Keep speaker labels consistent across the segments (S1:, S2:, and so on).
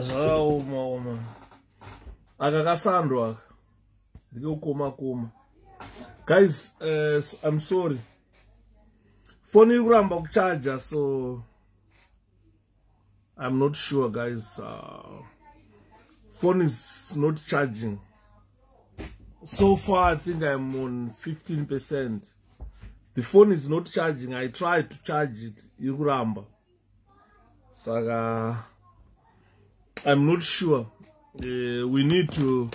S1: Zvauma. Akakasandwa. Ndikokoma. Guys, I'm sorry. Phone ikuramba kucharger, so I'm not sure, guys. Phone is not charging. So far, I think I'm on 15%. The phone is not charging. I tried to charge it. Ikuramba. Saga. I'm not sure. We need to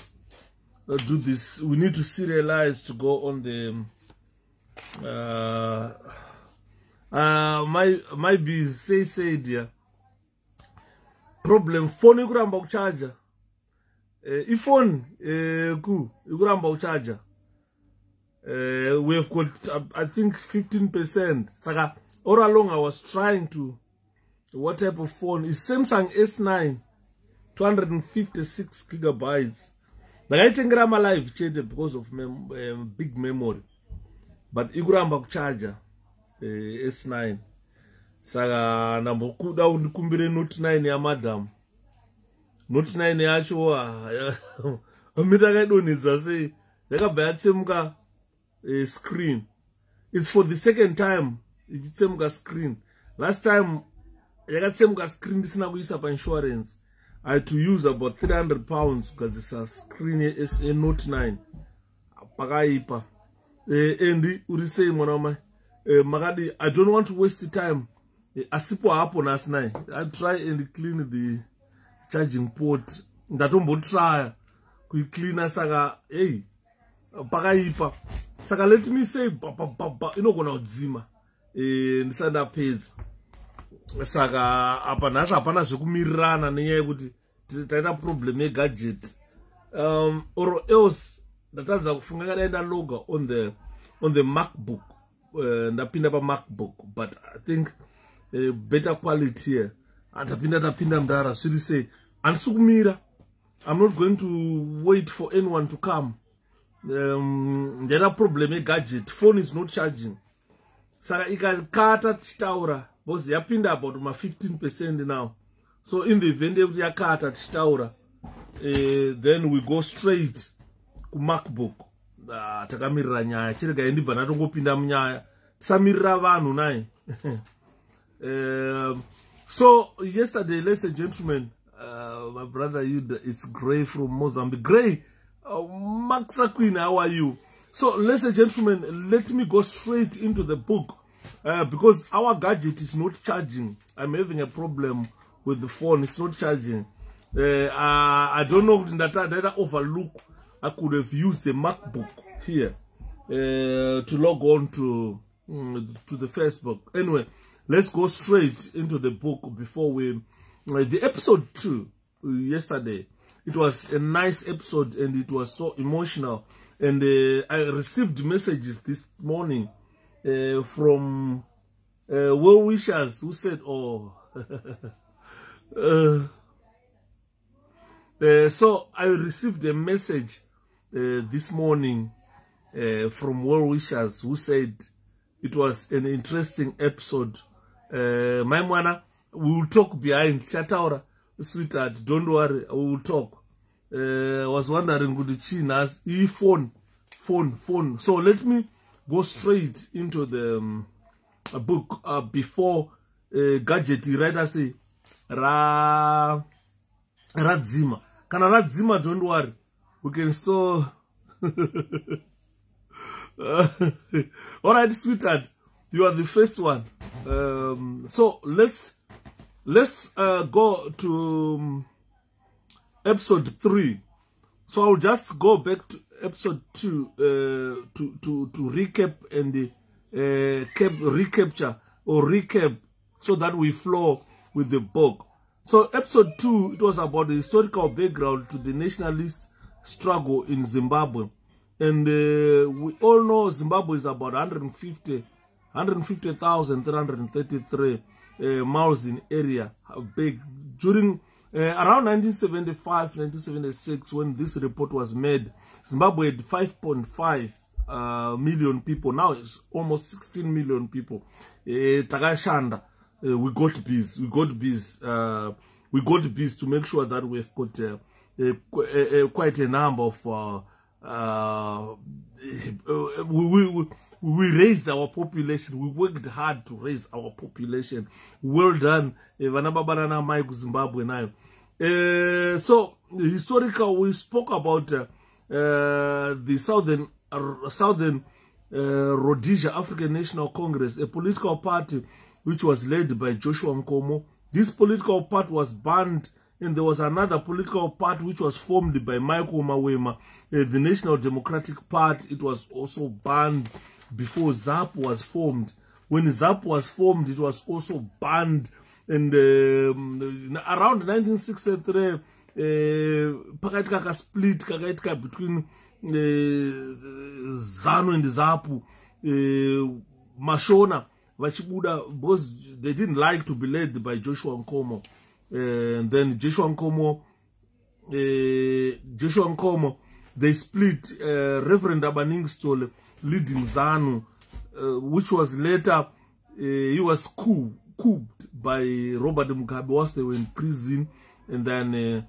S1: do this. We need to serialize to go on the. My be said here. Problem phone ikuramba kucharger. Phone ikuramba kucharger. We have got I think 15%. Saka all along I was trying to. What type of phone is Samsung S9? 256GB. Like I think I'm alive because of big memory. But ikuramba kucharger S9. Saka nambokuda undikumbire Note 9 ya madam. Note 9 yacho amitakaidonedza sei yakabva yatsemuka screen. It's for the second time ichitsemuka screen. Last time yakatsemuka screen isina kuisa pa insurance. I had to use about £300 because it's a screen a Note 9. Pakaipa. Endi urisei mwana mai. Magadi, I don't want to waste the time. Asipo hapo nasinai. I try and clean the charging port. Ndatombo try clean saka. Hey, pakaipa. Saka let me say, inogona udzima. Ndisanda page. Saka apa nasa hapana zvekumirirana nenyaya yekuti taita problem yegadget. Or else ndatadza kufunga kada ndaloga on the MacBook. Ndapinda pa MacBook, but I think better quality here. Ndapinda mdara zviri sei andisukumira. I'm not going to wait for anyone to come. Ndaita problem yegadget. Phone is not charging. Saka ikakata tichitaura. Because yapinda about 15% now. So in the event of yakata tichitaura, then we go straight ku MacBook. Takamirira nyaya. Chirega ndibva natongopinda munyaya. Tisamirira vanhu nai. So yesterday, ladies and gentlemen, my brother it's Gray from Mozambique. Gray, Maxa Queen, how are you? So ladies and gentlemen, let me go straight into the book. Because our gadget is not charging. I'm having a problem with the phone. It's not charging. I don't know that I overlook. I could have used the MacBook here to log on to the Facebook. Anyway, let's go straight into the book before we. The episode 2 yesterday. It was a nice episode and it was so emotional. And I received messages this morning. From well-wishers who said, oh, so I received a message this morning from well-wishers who said it was an interesting episode. My mwana, we will talk behind Chataura, sweetheart, don't worry, we will talk. I was wondering, good chinas, phone. So let me go straight into the book before gadget writer say radzima. Kana radzima, don't worry, we can still. All right, sweetheart, you are the first one. So let's go to episode 3. So I'll just go back to episode 2 to recap and recap so that we flow with the book. So episode 2, it was about the historical background to the nationalist struggle in Zimbabwe. And we all know Zimbabwe is about 150,333 miles in area, big. During around 1975, 1976, when this report was made, Zimbabwe had 5.5 million people. Now it's almost 16 million people. Takashanda. we got bees. We got bees to make sure that we've got quite a number of we raised our population. We worked hard to raise our population. Well done. So historical, we spoke about the Southern Rhodesia African National Congress, a political party which was led by Joshua Nkomo. This political party was banned, and there was another political party which was formed by Michael Mawema, the National Democratic Party. It was also banned before ZAP was formed. When ZAP was formed, it was also banned. And around 1963, pakaitika split kakaitika between ZANU and ZAPU. Mashona vachibuda because they didn't like to be led by Joshua Nkomo. And then Joshua Nkomo, they split. Reverend Abaningstole leading ZANU, which was later he was couped by Robert Mugabe whilst they were in prison, and then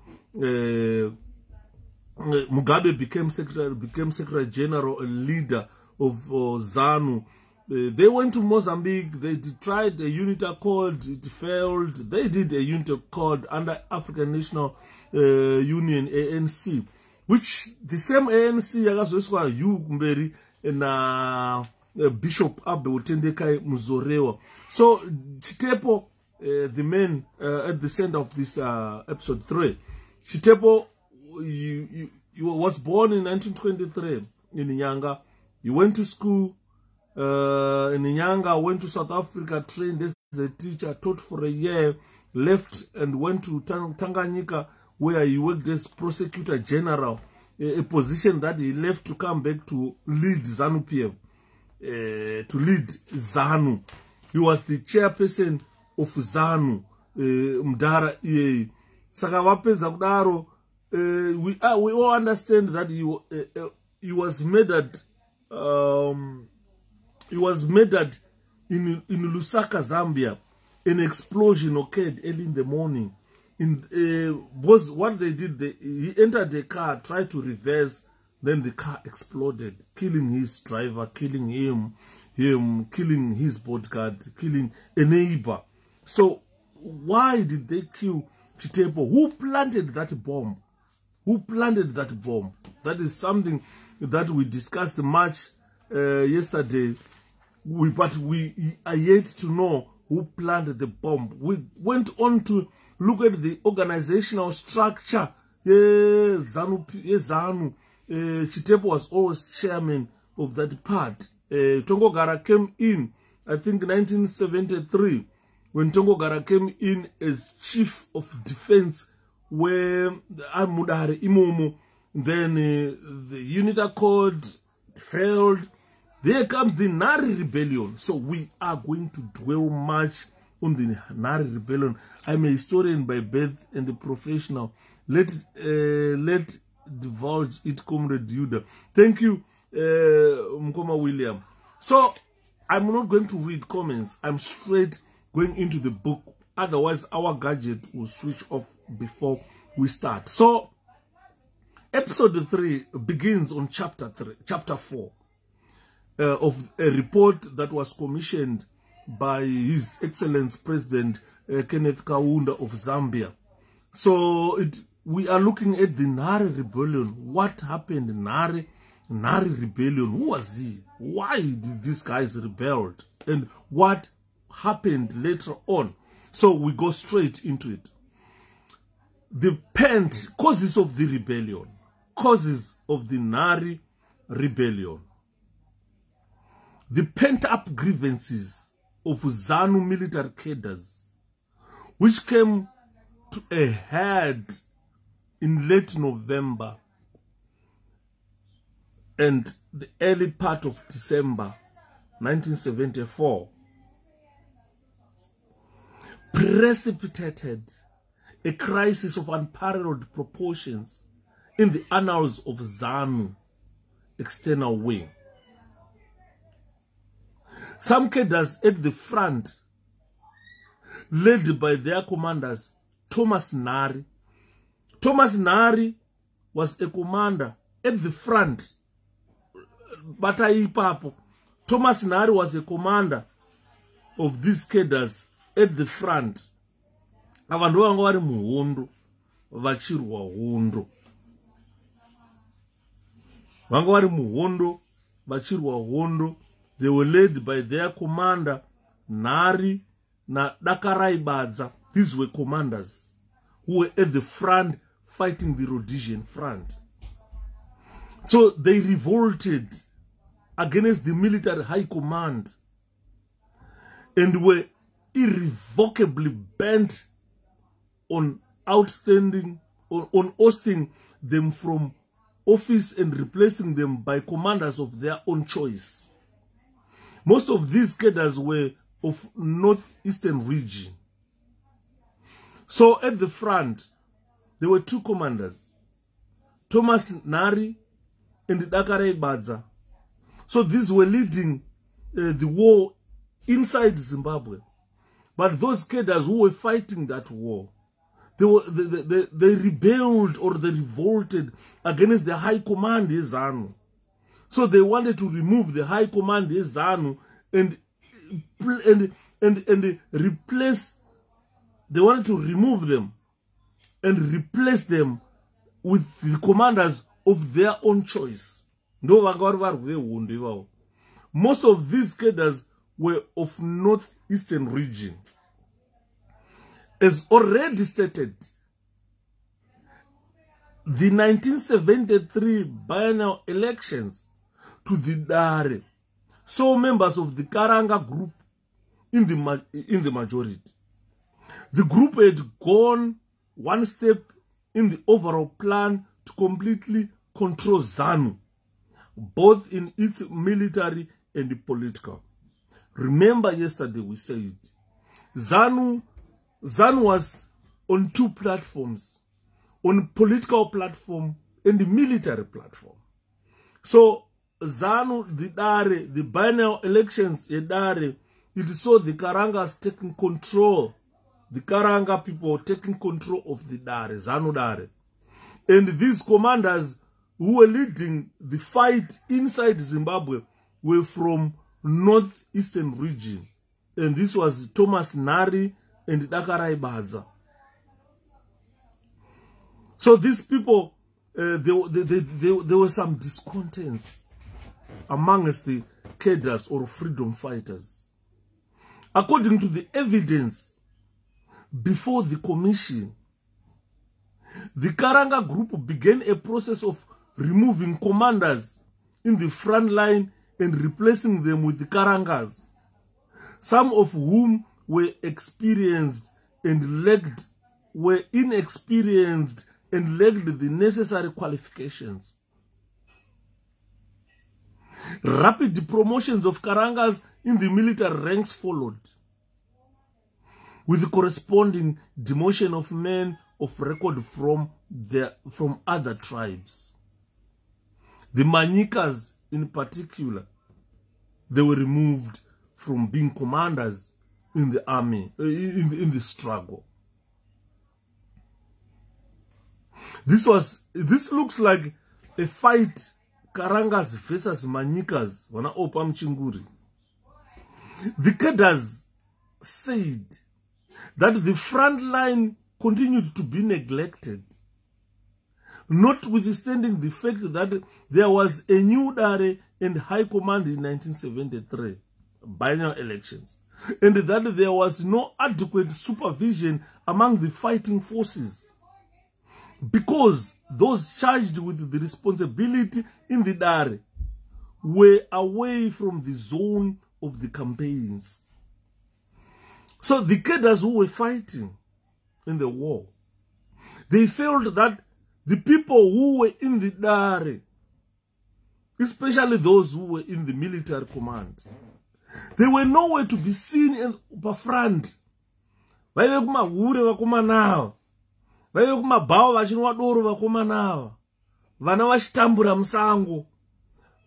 S1: Mugabe became Secretary General and leader of ZANU. They went to Mozambique. They tried a unit called, it failed. They did a unit called under African National Union, ANC, which the same ANC yakazoswa Mberi and Bishop Abe Utendekai Muzorewa. So Chitepo, the man at the center of this episode 3, Chitepo, he was born in 1923 in Nyanga. He went to school in Nyanga, went to South Africa, trained as a teacher, taught for a year, left and went to Tanganyika, where he worked as prosecutor general, a position that he left to come back to lead ZANU-PF, to lead ZANU. He was the chairperson of ZANU, Mdara EA. Sakawapeza kudaro, we all understand that he was murdered. He was murdered in Lusaka, Zambia. An explosion occurred early in the morning. Was what they did, he entered the car, tried to reverse, then the car exploded, killing his driver, killing him, killing his bodyguard, killing a neighbor. So why did they kill Chitepo? Who planted that bomb? Who planted that bomb? That is something that we discussed much yesterday. But we are yet to know who planted the bomb. We went on to look at the organizational structure. ZANU. Chitepo was always chairman of that part. Tongogara came in, I think 1973, when Tongogara came in as chief of defense, where Amudari Imomo, then the unit called failed. There comes the Nari Rebellion. So we are going to dwell much on the Nari Rebellion. I'm a historian by birth and a professional. Let divulge it, Comrade Yuda. Thank you, Mkoma William. So I'm not going to read comments. I'm straight going into the book. Otherwise, our gadget will switch off before we start. So episode 3 begins on chapter 4. Of a report that was commissioned by His Excellency President Kenneth Kaunda of Zambia. So we are looking at the Nari Rebellion. What happened in Nari Rebellion? Who was he? Why did these guys rebelled? And what happened later on? So we go straight into it. The causes of the rebellion. Causes of the Nari Rebellion. The pent-up grievances of ZANU military cadres, which came to a head in late November and the early part of December 1974, precipitated a crisis of unparalleled proportions in the annals of ZANU external wing. Some cadres at the front led by their commanders, Nhari. Nhari was a commander at the front. Nhari was a commander of these cadres at the front. Avandu vanga vari muhondo vachirwa hondo. Vanga vari muhondo vachirwa hondo. They were led by their commander Nari na 𝗘𝗣𝗜𝗚𝗏𝗚. These were commanders who were at the front fighting the Rhodesian front. So they revolted against the military high command and were irrevocably bent on ousting them from office and replacing them by commanders of their own choice. Most of these cadres were of northeastern region. So at the front, there were two commanders, Nari and 𝗘𝗣𝗜𝗚𝗏𝗚. So these were leading the war inside Zimbabwe. But those cadres who were fighting that war, they rebelled or they revolted against the high command ZANU. So they wanted to remove the high command ZANU and replace. They wanted to remove them and replace them with the commanders of their own choice. Most of these cadres were of northeastern region. As already stated, the 1973 biennial elections to the Nari saw members of the Karanga group in the majority. The group had gone one step in the overall plan to completely control ZANU, both in its military and political. Remember yesterday we said ZANU was on two platforms, on political platform and the military platform. So ZANU, the biennial elections, it saw the Karangas taking control, the Karanga people taking control of the ZANU. And these commanders who were leading the fight inside Zimbabwe were from northeastern region. And this was Nari and 𝗘𝗣𝗜𝗚𝗏𝗚. So these people, there were some discontents amongst the cadres or freedom fighters. According to the evidence before the commission, the Karanga group began a process of removing commanders in the front line and replacing them with the Karangas, some of whom were inexperienced and lacked the necessary qualifications. Rapid promotions of Karangas in the military ranks followed, with the corresponding demotion of men of record from other tribes. The Manyikas in particular, they were removed from being commanders in the army, in the struggle. This looks like a fight, Karangas versus Manyikas. The cadres said that the front line continued to be neglected, notwithstanding the fact that there was a new Nari and high command in 1973 biennial elections, and that there was no adequate supervision among the fighting forces, because those charged with the responsibility in the Nari were away from the zone of the campaigns. So the cadres who were fighting in the war, they felt that the people who were in the Nari, especially those who were in the military command, they were nowhere to be seen in the front. Vaive kumahure vakomanawa, vaive kumabhawa vachinwa doro vakomanawa, vana vachitambura musango,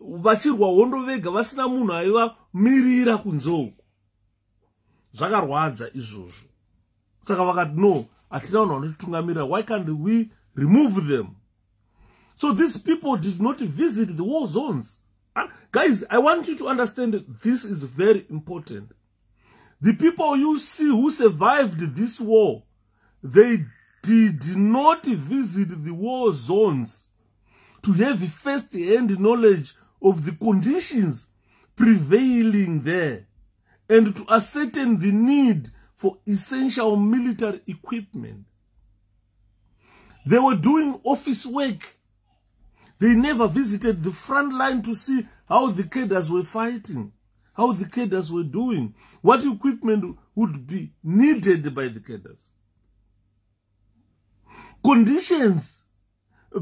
S1: vachirwa hondo vega vasina munhu aivamirira kunze uku. Zvakarwadza izvozvo. Saka vakati no, atina vanhu vanotitungamira, why can't we remove them? So these people did not visit the war zones. Guys, I want you to understand that this is very important. The people you see who survived this war, they did not visit the war zones to have first-hand knowledge of the conditions prevailing there and to ascertain the need for essential military equipment. They were doing office work. They never visited the front line to see how the cadres were fighting, how the cadres were doing, what equipment would be needed by the cadres. Conditions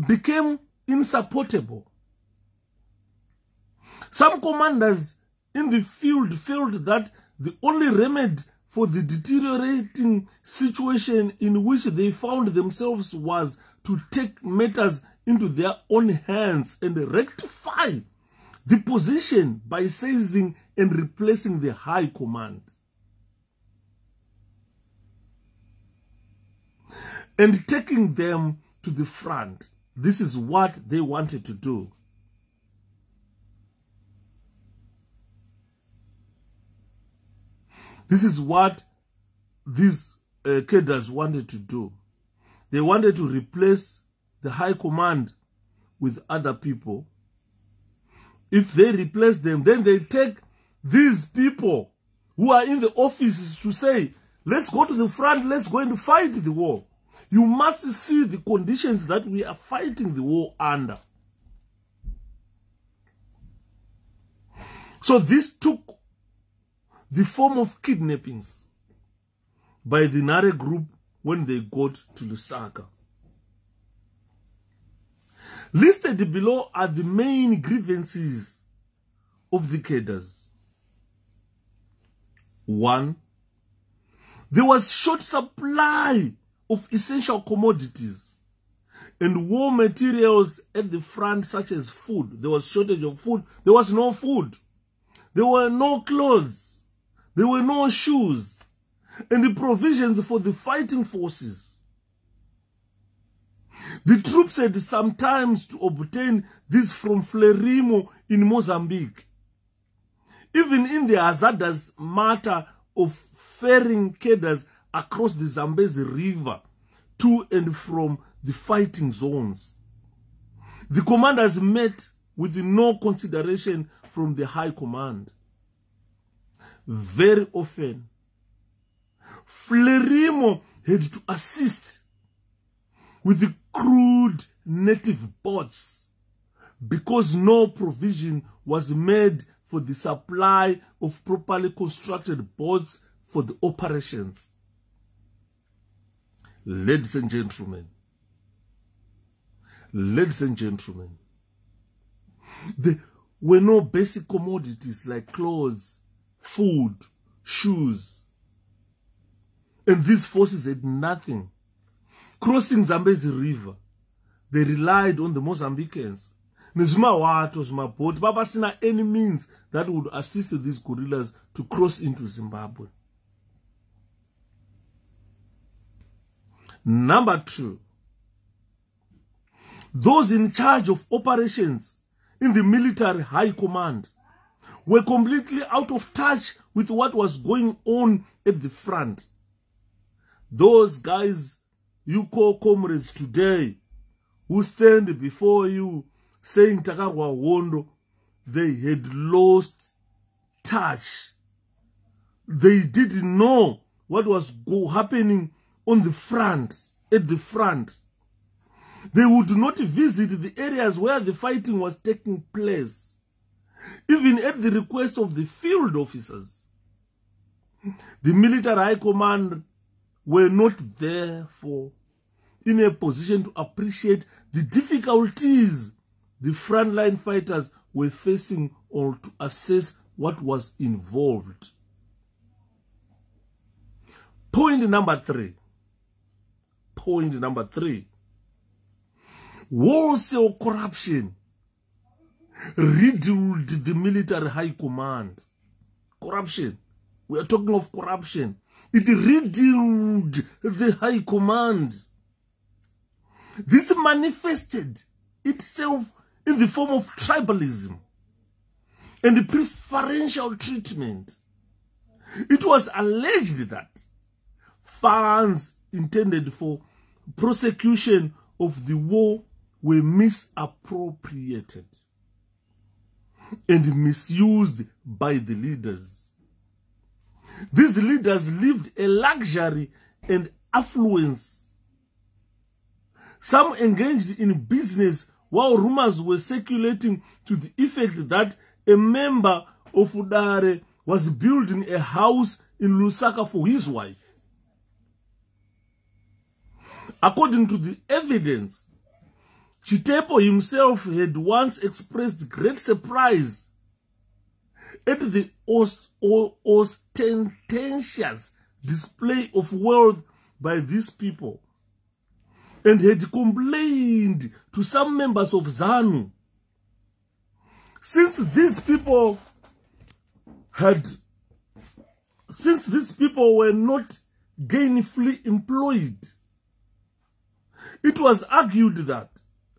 S1: became insupportable. Some commanders in the field felt that the only remedy for the deteriorating situation in which they found themselves was to take matters into their own hands and rectify the position by seizing and replacing the high command. And taking them to the front. This is what they wanted to do. This is what these cadres wanted to do. They wanted to replace the high command with other people. If they replace them, then they take these people who are in the offices to say, let's go to the front, let's go and fight the war. You must see the conditions that we are fighting the war under. So this took the form of kidnappings by the Nari group when they got to Lusaka. Listed below are the main grievances of the cadres. 1. There was short supply of essential commodities and war materials at the front, such as food. There was shortage of food. There was no food. There were no clothes. There were no shoes. And the provisions for the fighting forces. The troops had sometimes to obtain this from 𝗘𝗵𝗱𝗍𝗂 in Mozambique. Even in the hazardous matter of ferrying cadres across the Zambezi River to and from the fighting zones, the commanders met with no consideration from the high command. Very often, 𝗘𝗵𝗱𝗍𝗂 had to assist with the crude native boats because no provision was made for the supply of properly constructed boats for the operations. Ladies and gentlemen, there were no basic commodities like clothes, food, shoes, and these forces had nothing. Crossing Zambezi River, they relied on the Mozambicans. But Baba sina any means that would assist these guerrillas to cross into Zimbabwe. Number 2, those in charge of operations in the military high command were completely out of touch with what was going on at the front. Those guys you call comrades today, who stand before you saying Takarwa Wondo, they had lost touch. They didn't know what was happening on the front, at the front. They would not visit the areas where the fighting was taking place, even at the request of the field officers. The military high command were not therefore in a position to appreciate the difficulties the frontline fighters were facing or to assess what was involved. Point number 3. Wholesale corruption riddled the military high command. Corruption We are talking of corruption. It riddled the high command. This manifested itself in the form of tribalism and preferential treatment. It was alleged that funds intended for prosecution of the war were misappropriated and misused by the leaders. These leaders lived a luxury and affluence. Some engaged in business while rumors were circulating to the effect that a member of Udare was building a house in Lusaka for his wife. According to the evidence, Chitepo himself had once expressed great surprise at the ostentatious display of wealth by these people, and had complained to some members of ZANU. Since these people were not gainfully employed, it was argued that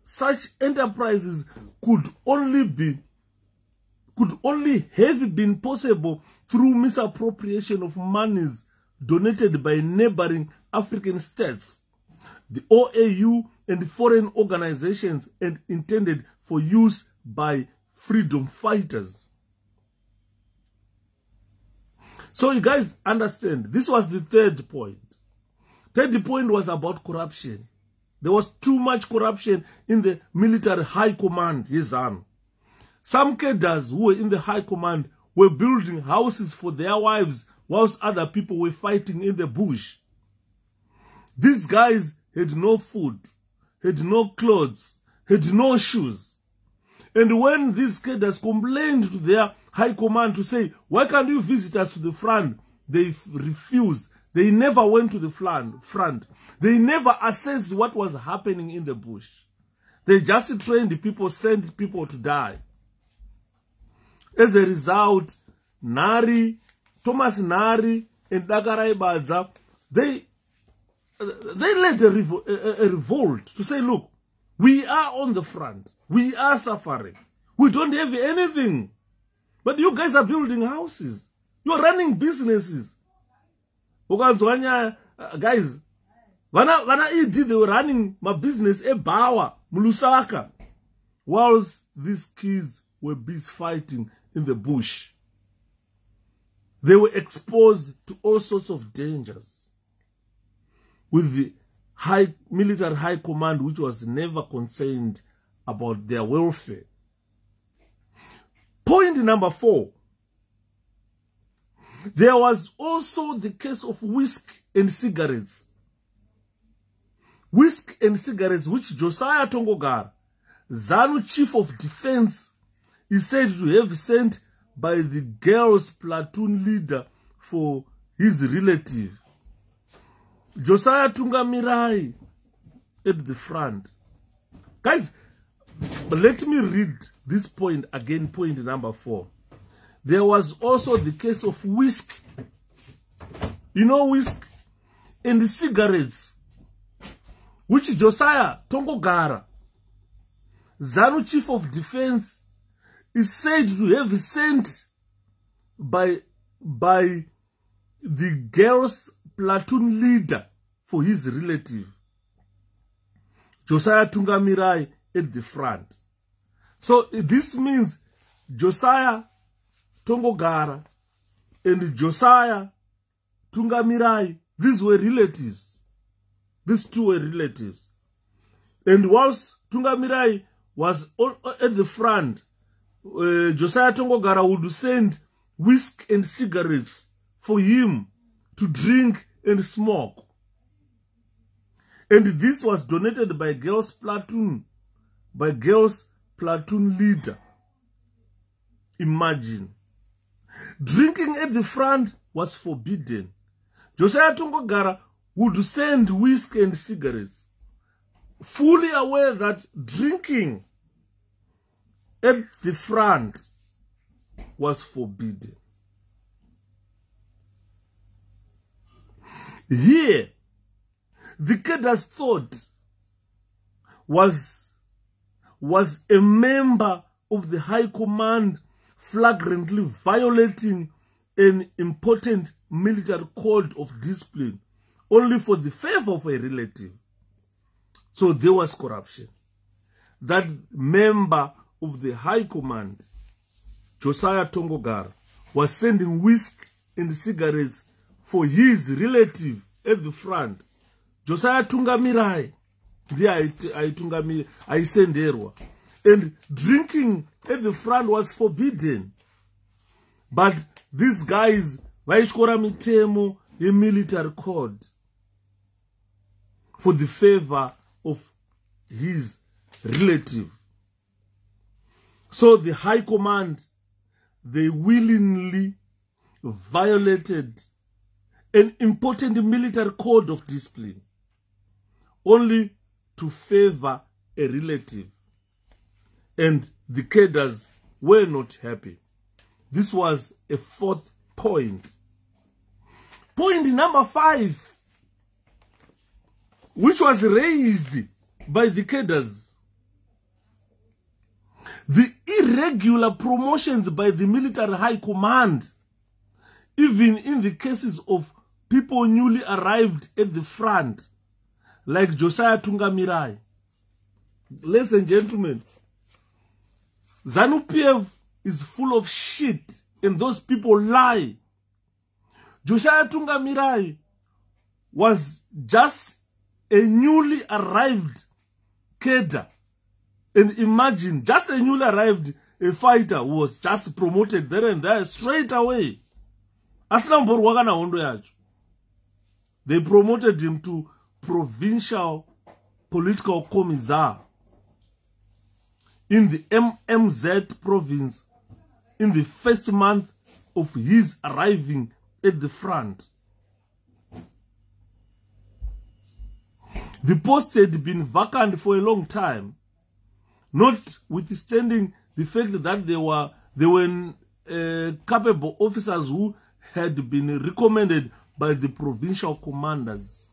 S1: such enterprises could only have been possible through misappropriation of monies donated by neighboring African states, the OAU, and foreign organizations, and intended for use by freedom fighters. So you guys understand, this was the third point. Third point was about corruption. There was too much corruption in the military high command, Yezan. Some cadres who were in the high command were building houses for their wives whilst other people were fighting in the bush. These guys had no food, had no clothes, had no shoes. And when these cadres complained to their high command to say, why can't you visit us to the front? They refused. They never went to the front. They never assessed what was happening in the bush. They just trained the people, sent people to die. As a result, Thomas Nari and Nhari-Badza, they led a revolt to say, look, we are on the front. We are suffering. We don't have anything. But you guys are building houses. You're running businesses. Guys, Vana ED, they were running my business a Bawa, Mulusaka, whilst these kids were busy fighting in the bush. They were exposed to all sorts of dangers with the military high command, which was never concerned about their welfare. Point number 4. There was also the case of whiskey and cigarettes. Whiskey and cigarettes, which Josiah Tongogara, ZANU chief of defense, is said to have sent by the girls' platoon leader for his relative, Josiah 𝗘𝗑𝗜𝗓𝗓, at the front. Guys, let me read this point again, point number 4. There was also the case of whiskey. You know whiskey and the cigarettes, which Josiah Tongogara, ZANU chief of defense, is said to have sent by the girls' platoon leader for his relative, Josiah 𝗘𝗑𝗜𝗓𝗓, at the front. So this means Josiah Tongogara and Josiah 𝗘𝗑𝗜𝗓𝗓, these were relatives. These two were relatives. And whilst 𝗘𝗑𝗓𝗓 was at the front, Josiah Tongogara would send whiskey and cigarettes for him to drink and smoke. And this was donated by girls' platoon leader. Imagine. Drinking at the front was forbidden. Josiah Tongogara would send whiskey and cigarettes, fully aware that drinking at the front was forbidden. Here, the Gators thought was a member of the High Command flagrantly violating an important military code of discipline only for the favor of a relative. So there was corruption. That member of the High Command, Josiah Tongogara, was sending whiskey and cigarettes for his relative at the front. Josiah Tungamirai, and drinking at the front was forbidden. But these guys, vaishkora mitemo a military code for the favor of his relative. So the High Command, they willingly violated an important military code of discipline only to favor a relative. And the Gators were not happy. This was a fourth point. Point number 5, which was raised by the Gators. The irregular promotions by the military high command, even in the cases of people newly arrived at the front, like Josiah Tungamirai. Ladies and gentlemen, ZANU-PF is full of shit, and those people lie. Josiah Tungamirai was just a newly arrived cadre. And imagine, just a newly arrived a fighter who was just promoted there and there straight away. They promoted him to provincial political commissar in the MMZ province in the first month of his arriving at the front. The post had been vacant for a long time, notwithstanding the fact that there were capable officers who had been recommended by the provincial commanders.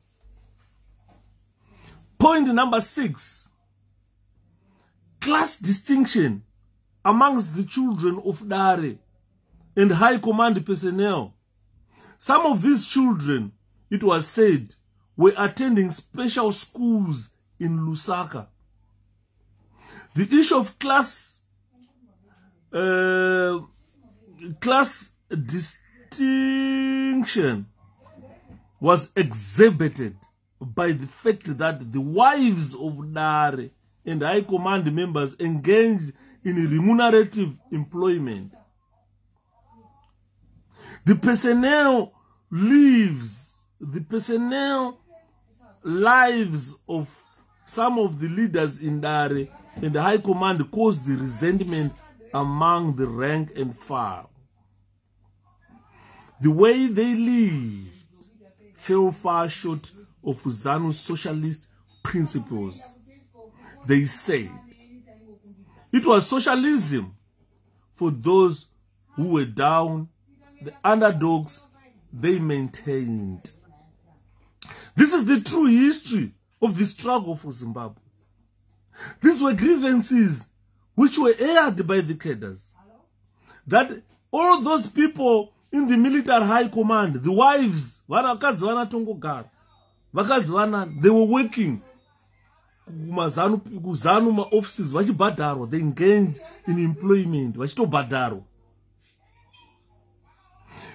S1: Point number 6. Class distinction amongst the children of Nari and high command personnel. Some of these children, it was said, were attending special schools in Lusaka. The issue of class distinction was exhibited by the fact that the wives of Nari and high command members engaged in remunerative employment. The personnel lives of some of the leaders in Nari and the high command caused the resentment among the rank and file. The way they lived fell far short of ZANU's socialist principles. They said it was socialism for those who were down, the underdogs they maintained. This is the true history of the struggle for Zimbabwe. These were grievances which were aired by the cadres. That all those people in the military high command, the wives, they were working. ZANU offices, they engaged in employment.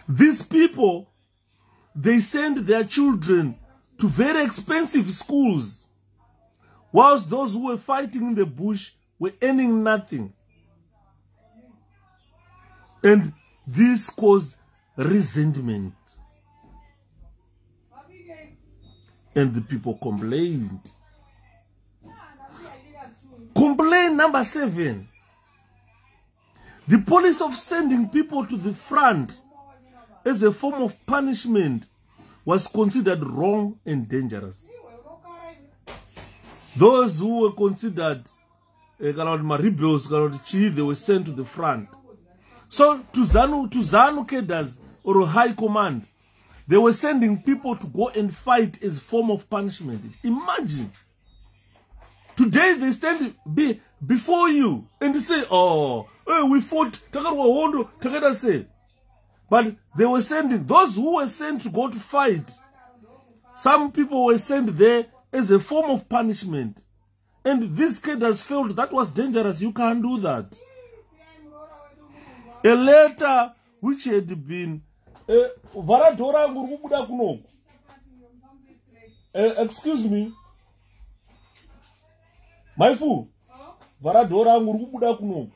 S1: These people, they send their children to very expensive schools, whilst those who were fighting in the bush were earning nothing. And this caused resentment. And the people complained. Complaint number 7. The policy of sending people to the front as a form of punishment was considered wrong and dangerous. Those who were considered rebels, they were sent to the front. So to ZANU cadres or high command, They were sending people to go and fight as a form of punishment. Imagine. Today they stand before you and they say, oh, hey, we fought. But they were sending, those who were sent to go to fight, some people were sent there as a form of punishment. And this kid has felt that was dangerous. You can't do that. A letter which had been excuse me, my fool. Varadora ngurukubuda kuno.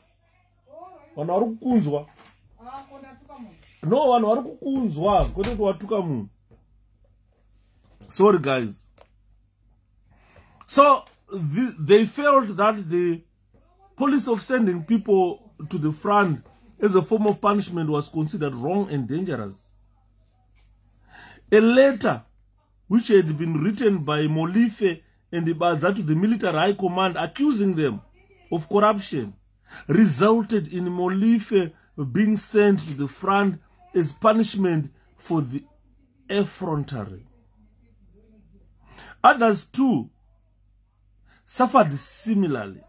S1: Vanhu vari kukunzwa. No, vanhu vari kukunzwa kwete kuti watuka munhu. Sorry guys. So they felt that the policy of sending people to the front as a form of punishment was considered wrong and dangerous. A letter which had been written by Molefe and Nhari-Badza to the military high command accusing them of corruption resulted in Molefe being sent to the front as punishment for the effrontery. Others too suffered similarly.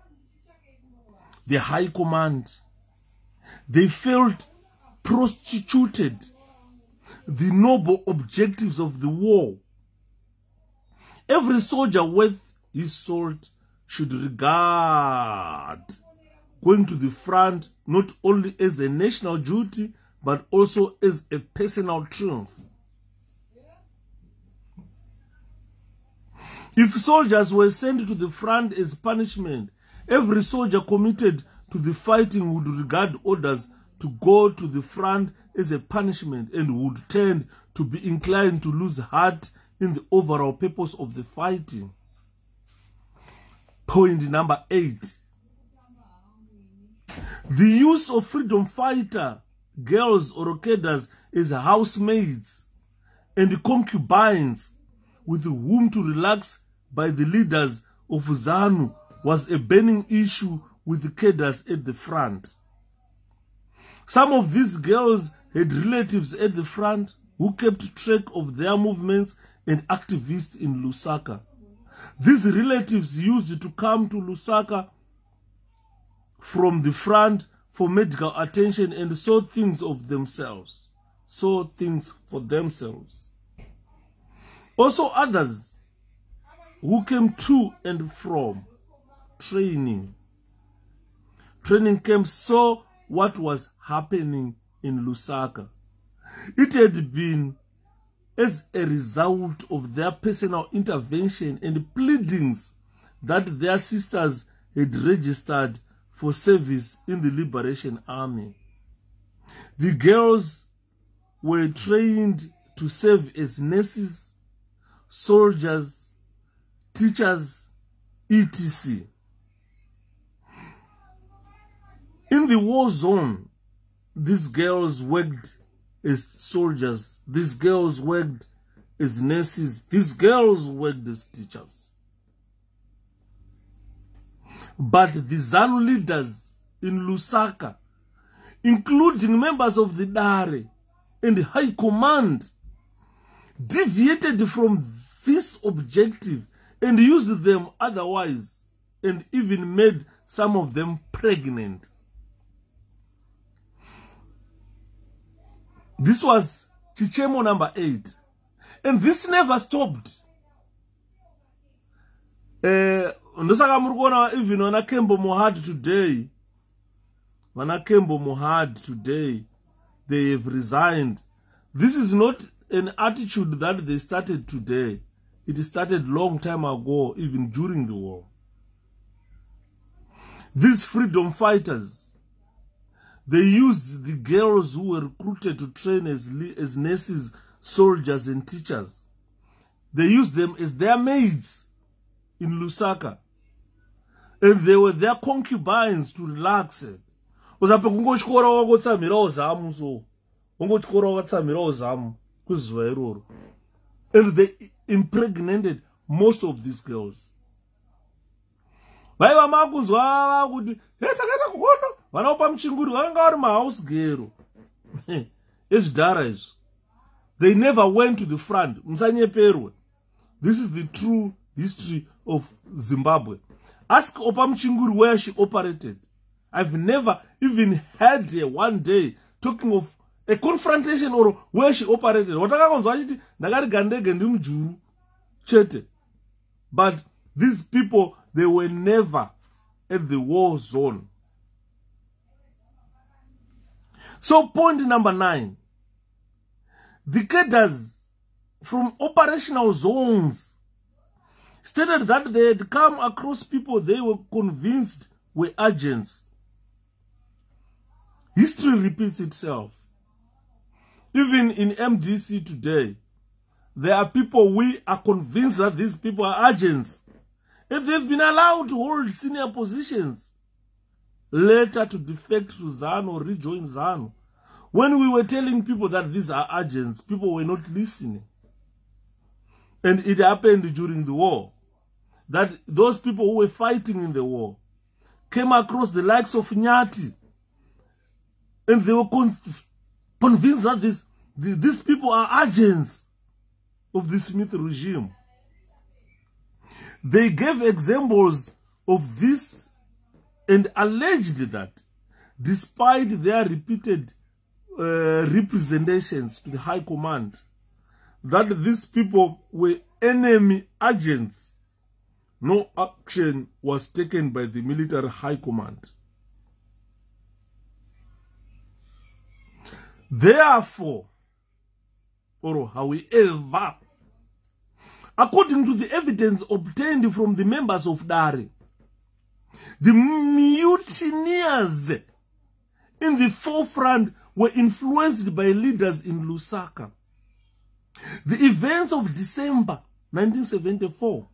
S1: The high command, they felt prostituted the noble objectives of the war. Every soldier worth his salt should regard going to the front not only as a national duty, but also as a personal triumph. If soldiers were sent to the front as punishment, every soldier committed to the fighting would regard orders to go to the front as a punishment and would tend to be inclined to lose heart in the overall purpose of the fighting. Point number 8. The use of freedom fighter girls or cadres as housemaids and concubines with whom to relax by the leaders of ZANU was a burning issue with the cadres at the front. Some of these girls had relatives at the front who kept track of their movements and activists in Lusaka. These relatives used to come to Lusaka from the front for medical attention and saw things of themselves. Saw things for themselves. Also others who came to and from training camps saw what was happening in Lusaka. It had been as a result of their personal intervention and pleadings that their sisters had registered for service in the Liberation Army. The girls were trained to serve as nurses, soldiers, teachers, etc. In the war zone, these girls worked as soldiers, these girls worked as nurses, these girls worked as teachers. But the ZANU leaders in Lusaka, including members of the Nari and the High Command, deviated from this objective and used them otherwise, and even made some of them pregnant. This was Chitepo number 8. And this never stopped. Ndosaka murikuona even wana 𝗘𝗵𝗱𝗏𝗍𝗏 today. Wana 𝗘𝗵𝗱𝗏𝗏 today. They have resigned. This is not an attitude that they started today. It started long time ago, even during the war. These freedom fighters, they used the girls who were recruited to train as nurses, soldiers, and teachers. They used them as their maids in Lusaka. And they were their concubines to relax. And they impregnated most of these girls. They never went to the front. Musanyeperwe. This is the true history of Zimbabwe. Ask Opa Mchinguri where she operated. I've never even heard her one day talking of a confrontation or where she operated. But these people, they were never at the war zone. So point number 9. The cadres from operational zones stated that they had come across people they were convinced were agents. History repeats itself. Even in MDC today, there are people we are convinced that these people are agents. If they've been allowed to hold senior positions, later to defect to ZANU or rejoin ZANU. When we were telling people that these are agents, people were not listening. And it happened during the war, that those people who were fighting in the war came across the likes of Nyati, and they were convinced that these people are agents of the Smith regime. They gave examples of this and alleged that despite their repeated representations to the High Command, that these people were enemy agents, no action was taken by the military High Command. Therefore, or however, according to the evidence obtained from the members of Nari, the mutineers in the forefront were influenced by leaders in Lusaka. The events of December 1974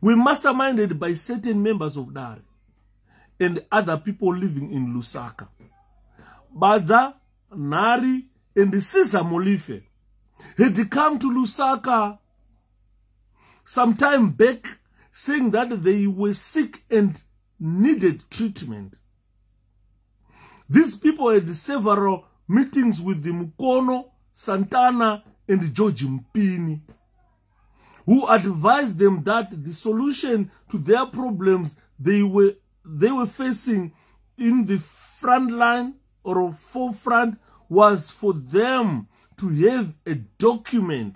S1: were masterminded by certain members of Nari and other people living in Lusaka. Badza, Nari, and 𝗘𝗣𝗜𝗏𝗡𝗂𝘁𝗶 had come to Lusaka some time back, saying that they were sick and needed treatment. These people had several meetings with the Mukono, Santana, and George Mpini, who advised them that the solution to their problems they were facing in the front line or forefront was for them to have a document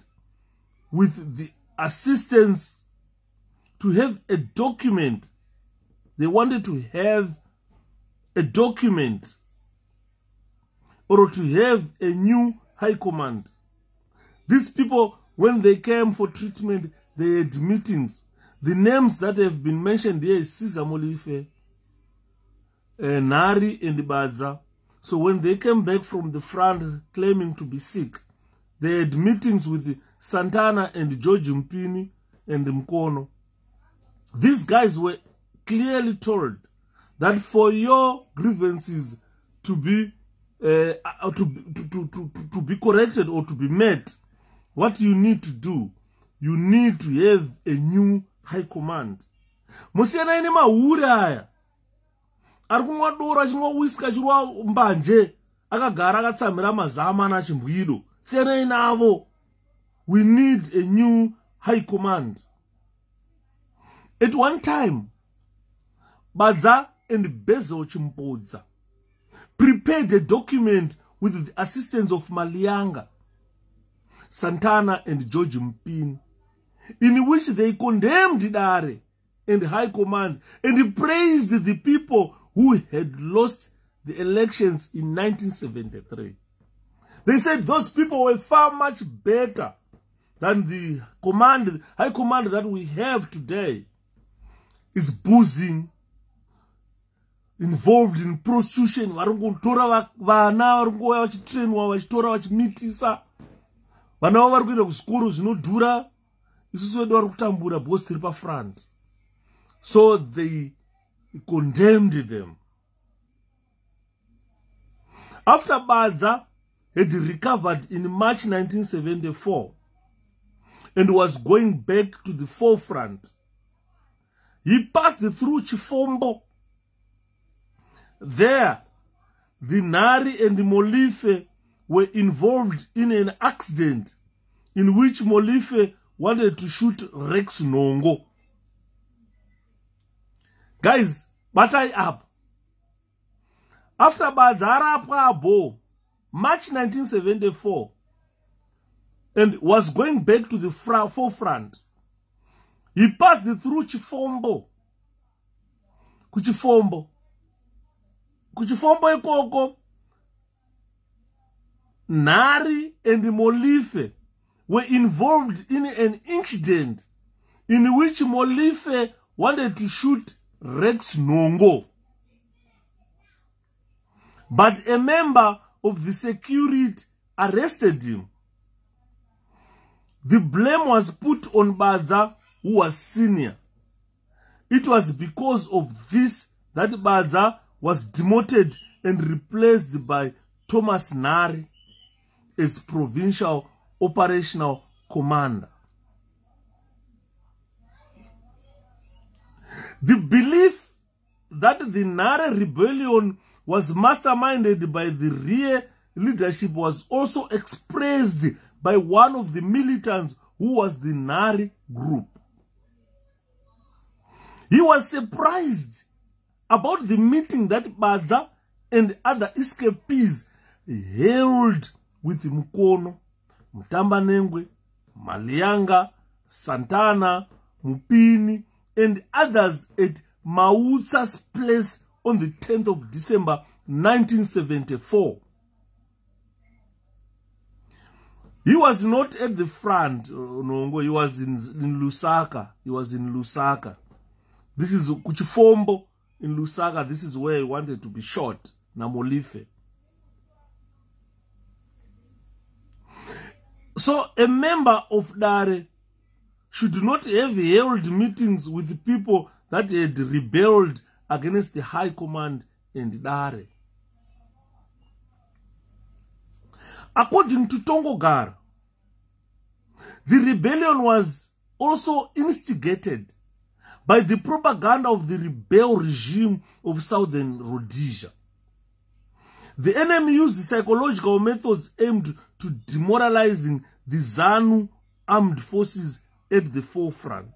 S1: with the assistance, to have a document. They wanted to have a document or to have a new high command. These people, when they came for treatment, they had meetings. The names that have been mentioned here is 𝗘𝗣𝗜𝗏𝗡𝗂𝘁, Nari and Badza. So when they came back from the front claiming to be sick, they had meetings with Santana and George Mpini and Mukono. These guys were clearly told that for your grievances to be corrected or to be met, what you need to do, you need to have a new high command. Musiyana ine mahuri aya ari kumwa dora chimwa whisky chirwa mbanje akagara akatsamira mazama na chimbwido. Siyana inavo. We need a new high command. At one time, Badza and Bezo Chimpodza prepared a document with the assistance of Malianga, Santana, and George Mpini, in which they condemned Nari and High Command and praised the people who had lost the elections in 1973. They said those people were far much better than the High Command that we have today. Is boozing, involved in prostitution, varongotora vana varongoya vachitrainwa vachitora vachimitisa vana vavo vari kuenda kuzvikoro zvinodhura, isusu vedu vari kutambura because tiri pafront. So they condemned them. After Badza had recovered in March 1974 and was going back to the forefront, he passed through Chifombo. There, the Nari and the Molife were involved in an accident in which Molefe wanted to shoot Rex Nongo. Guys, batai up. After Badza Rebellion, March 1974, and was going back to the forefront, he passed through Chifombo. Kuchifombo ikoko, Nari and Molefe were involved in an incident in which Molefe wanted to shoot Rex Nongo. But a member of the security arrested him. The blame was put on Badza, who was senior. It was because of this that Badza was demoted and replaced by Thomas Nari as provincial operational commander. The belief that the Nari rebellion was masterminded by the rear leadership was also expressed by one of the militants who was the Nari group. He was surprised about the meeting that Badza and other escapees held with Mukono, Mutambanengwe, Malianga, Santana, Mupini, and others at Mautsa's place on the 10th of December 1974. He was not at the front, no, he was in Lusaka. He was in Lusaka. This is Kuchifombo in Lusaka. This is where he wanted to be shot, Molefe. So a member of Nari should not have held meetings with people that had rebelled against the high command and Nari. According to Tongogara, the rebellion was also instigated by the propaganda of the rebel regime of southern Rhodesia. The enemy used psychological methods aimed to demoralizing the ZANU armed forces at the forefront.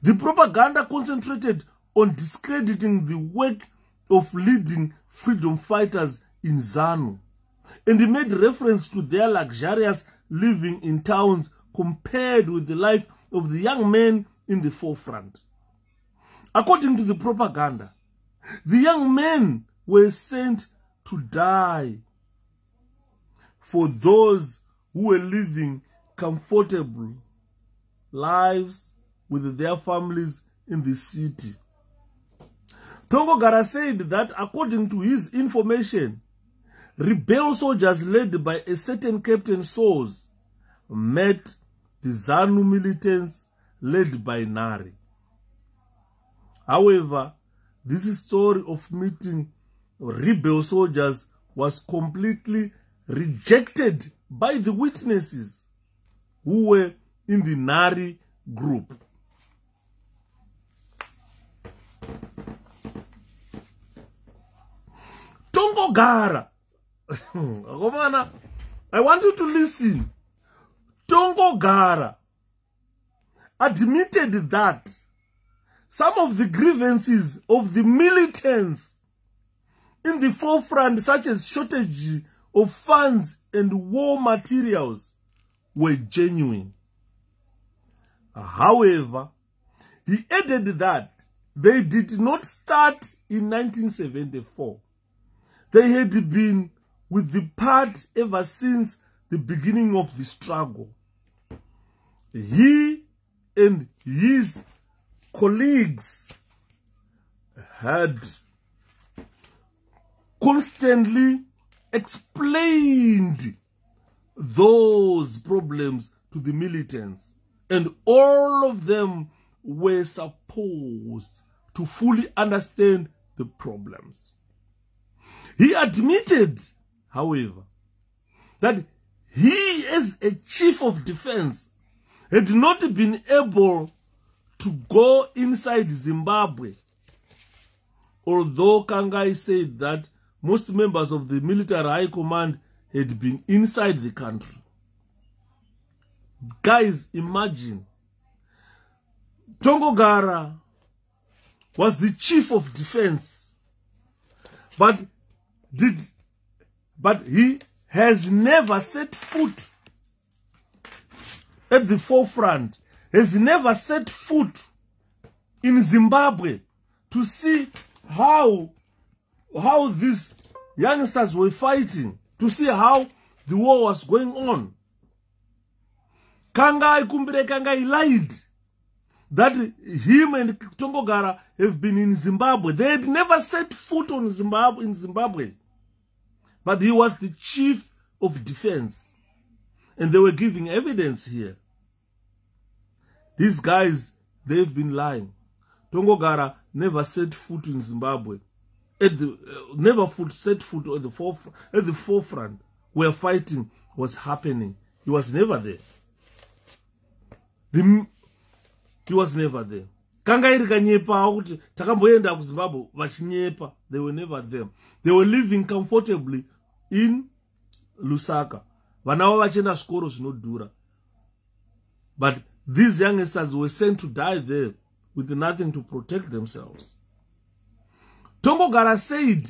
S1: The propaganda concentrated on discrediting the work of leading freedom fighters in ZANU, and made reference to their luxurious living in towns compared with the life of the young men in the forefront. According to the propaganda, the young men were sent to die for those who were living comfortable lives with their families in the city. Tongogara said that according to his information, rebel soldiers led by a certain Captain Source met the ZANU militants led by Nari. However, this story of meeting rebel soldiers was completely rejected by the witnesses who were in the Nari group. Tongogara, I want you to listen. Tongogara admitted that some of the grievances of the militants in the forefront, such as shortage of funds and war materials, were genuine. However, he added that they did not start in 1974. They had been with the part ever since the beginning of the struggle. He and his colleagues had constantly explained those problems to the militants, and all of them were supposed to fully understand the problems. He admitted, however, that he, as a chief of defense, had not been able to go inside Zimbabwe, although Kangai said that most members of the military high command had been inside the country. Guys, imagine. Tongo-Gara was the chief of defense, but he has never set foot at the forefront, has never set foot in Zimbabwe to see how these youngsters were fighting, to see how the war was going on. Kangai lied that him and Tongo-Gara have been in Zimbabwe. They had never set foot on Zimbabwe. But he was the chief of defense. And they were giving evidence here. These guys, they've been lying. Tongo-Gara never set foot in Zimbabwe. Never set foot at the forefront where fighting was happening. He was never there. He was never there. Kangairi kanyepa kuti takamboenda ku Zimbabwe vachinyepa. They were never there. They were living comfortably in Lusaka. Vanawa vachenda zvikoro zvinodhura. But these youngsters were sent to die there with nothing to protect themselves. Tongo-Gara said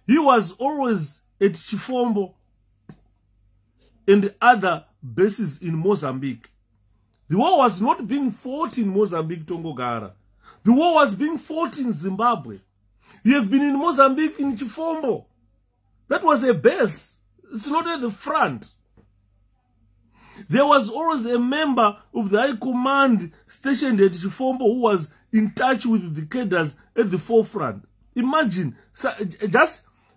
S1: he was always at Chifombo and other bases in Mozambique. The war was not being fought in Mozambique, Tongo-Gara. The war was being fought in Zimbabwe. You have been in Mozambique, in Chifombo. That was a base. It's not at the front. There was always a member of the High Command stationed at Chifombo who was in touch with the cadres at the forefront. Imagine,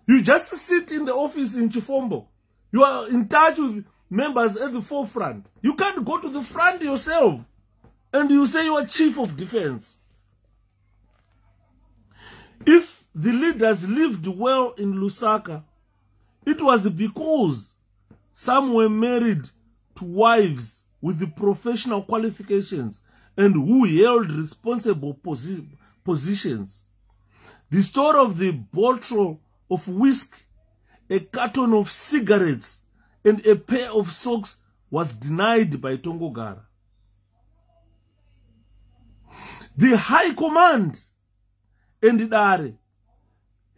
S1: you just sit in the office in Chifombo. You are in touch with members at the forefront. You can't go to the front yourself and you say you are chief of defense. If the leaders lived well in Lusaka, it was because some were married to wives with the professional qualifications and who held responsible positions. The story of the bottle of whiskey, a carton of cigarettes, and a pair of socks was denied by Tongo-Gara. The High Command and Nari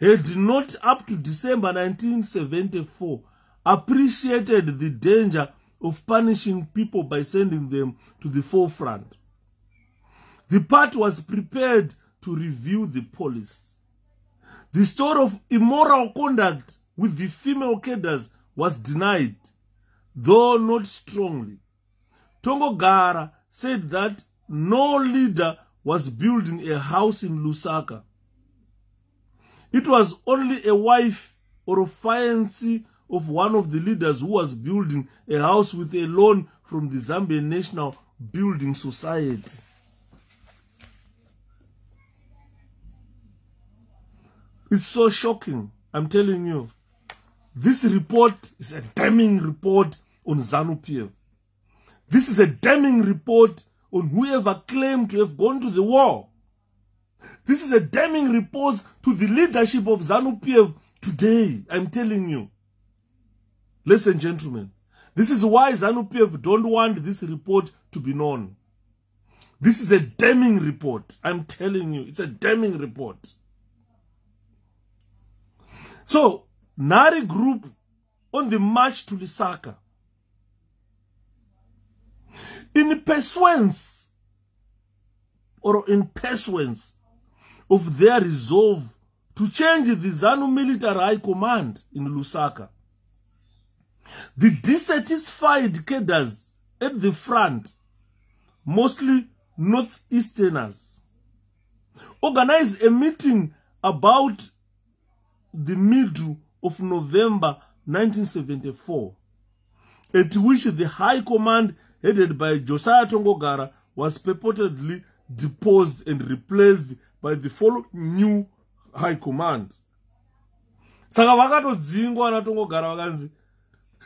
S1: had not, up to December 1974, appreciated the danger of punishing people by sending them to the forefront. The party was prepared to review the police. The story of immoral conduct with the female cadres was denied, though not strongly. Tongo-Gara said that no leader was building a house in Lusaka. It was only a wife or a fiancé of one of the leaders who was building a house with a loan from the Zambian National Building Society. It's so shocking, I'm telling you. This report is a damning report on ZANU-PF. This is a damning report on whoever claimed to have gone to the war. This is a damning report to the leadership of ZANU-PF today, I'm telling you. Ladies and gentlemen, this is why ZANU-PF don't want this report to be known. This is a damning report, I'm telling you, it's a damning report. So, Nari group on the march to Lusaka, in pursuance of their resolve to change the ZANU military high command in Lusaka, the dissatisfied cadres at the front, mostly northeasterners, organized a meeting about the middle of November 1974, at which the High Command headed by Josiah Tongo-Gara was purportedly deposed and replaced by the following new High Command. Saka vakatodzingwa na Tongo-Gara vakanzi,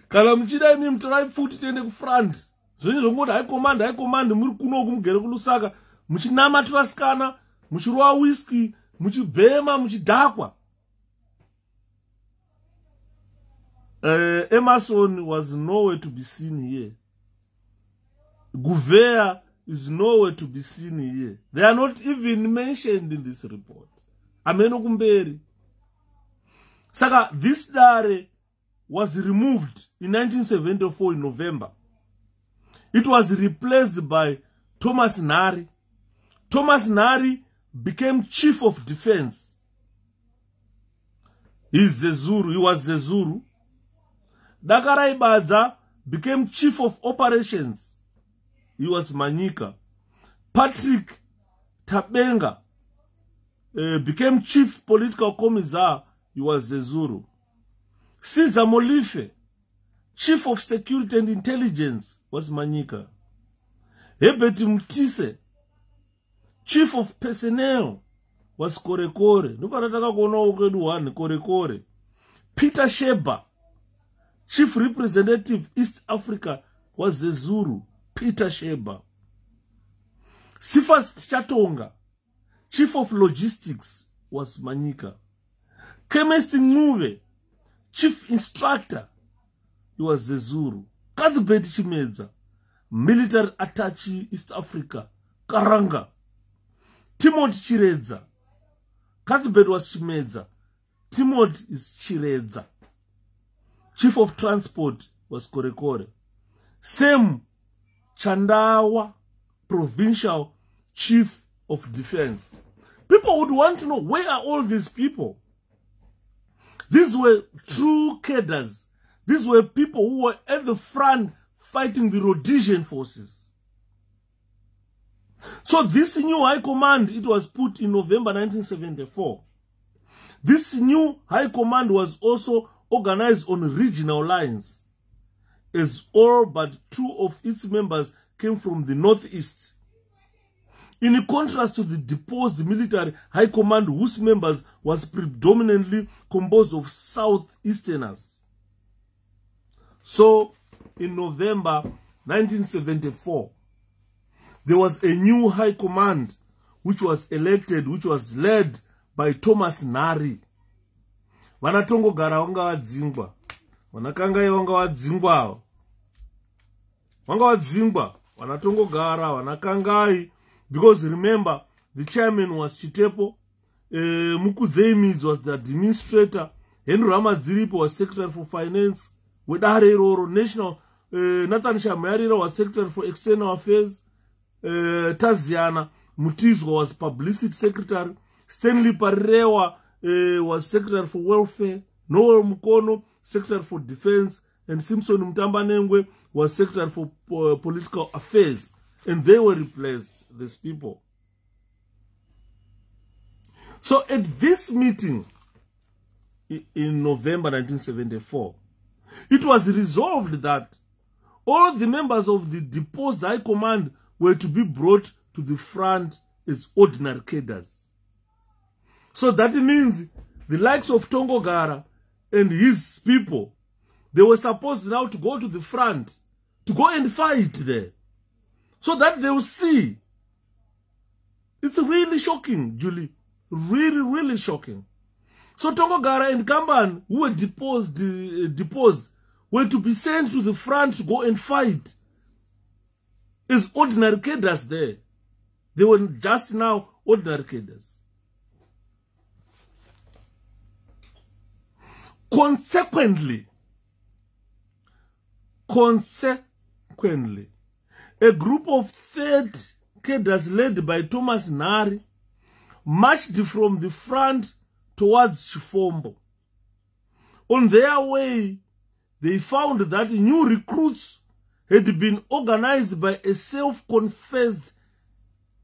S1: kana muchida imi mutorai pfuti tiende ku front. Zvinhu zvongoti High Command muri kunoku mugere ku Lusaka, muchinamata vasikana, muchirwa whisky, muchibhema, muchidhakwa. Emerson was nowhere to be seen here. Gouveia is nowhere to be seen here. They are not even mentioned in this report. Ameno kumberi. Saka, this diary was removed in 1974 in November. It was replaced by Thomas Nari. Thomas Nari became Chief of Defense. He was Zezuru. Nhari-Badza became Chief of Operations. He was Manyika. Patrick Tabenga became Chief Political Commissar. He was Zezuru. Caesar Molife, Chief of Security and Intelligence, was Manyika. Herbert 𝗘𝗣𝗜𝗚𝗏𝗡𝗏, Chief of Personnel, was Korekore. Peter Sheba, Chief Representative East Africa, was Zezuru. Peter Sheba. Sifas Chatonga, Chief of Logistics, was Manyika. Chemist Ncube, Chief Instructor, he was Zezuru. 𝗘𝗣𝗜𝗏𝗏𝗡𝗏, Military Attaché East Africa, Karanga. Timothy Chiredza. 𝗘𝗣𝗜𝗏 was Chimedza. Timothy is Chiredza. Chief of Transport was Korekore. Sam Chandawa, Provincial Chief of Defense. People would want to know, where are all these people? These were true cadres. These were people who were at the front fighting the Rhodesian forces. So this new high command, it was put in November 1974. This new high command was also organized on regional lines, as all but 2 of its members came from the northeast. In contrast to the deposed military high command, whose members was predominantly composed of southeasterners. So, in November 1974, there was a new high command which was elected, which was led by Thomas Nari. Vanatongogara vanga vadzingwa. Vanakangai vanga vadzingwa. Vanga vadzingwa. Vanatongogara, vanakangai. Because remember, the chairman was Chitepo. 𝗘𝗣𝗜𝗏𝗡𝗏 was the administrator. Nhari-Badza was Secretary for Finance. National Nathan Shamayarira was Secretary for External Affairs. Taziana Mutizwa was Publicity Secretary. Stanley Parewa was Secretary for Welfare. Noel Mukono, Secretary for Defense. And Simpson Mtambanengwe was Secretary for Political Affairs. And they were replaced, these people. So at this meeting in November 1974, it was resolved that all the members of the deposed high command were to be brought to the front as ordinary cadres. So that means the likes of Tongogara and his people, they were supposed now to go to the front, to go and fight there, so that they will see. It's really shocking, Julie. Really, really shocking. So Tongogara and Kamban, who were deposed, were to be sent to the front to go and fight as ordinary cadres there. They were just now ordinary cadres. Consequently, a group of 30 cadres led by Thomas Nari marched from the front towards Chifombo. On their way, they found that new recruits had been organized by a self-confessed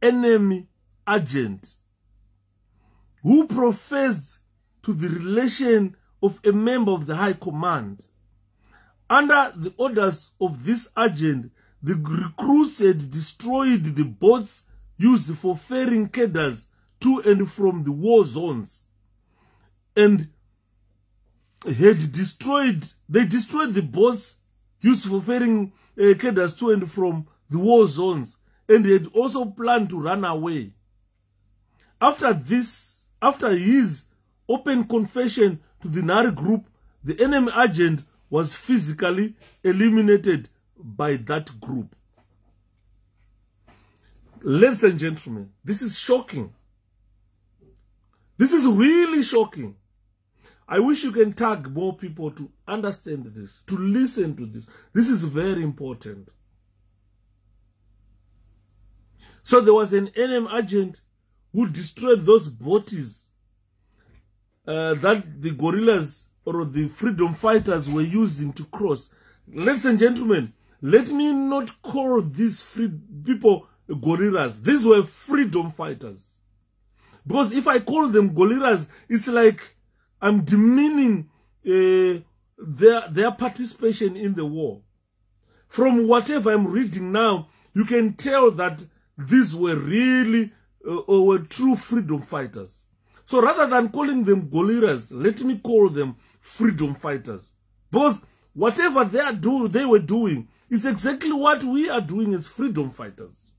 S1: enemy agent who professed to the relation of a member of the high command. Under the orders of this agent, the recruits had destroyed the boats used for ferrying cadres to and from the war zones, and they destroyed the boats used for ferrying cadres to and from the war zones, and they had also planned to run away. After his open confession to the Nari group, the enemy agent was physically eliminated by that group. Ladies and gentlemen, this is shocking. This is really shocking. I wish you can tag more people to understand this, to listen to this. This is very important. So there was an NM agent who destroyed those bodies that the guerrillas or the freedom fighters were using to cross. Ladies and gentlemen, let me not call these people guerrillas. These were freedom fighters. Because if I call them guerrillas, it's like I'm demeaning their participation in the war. From whatever I'm reading now, you can tell that these were really were true freedom fighters. So rather than calling them guerrillas, let me call them freedom fighters. Because whatever they were doing is exactly what we are doing as freedom fighters.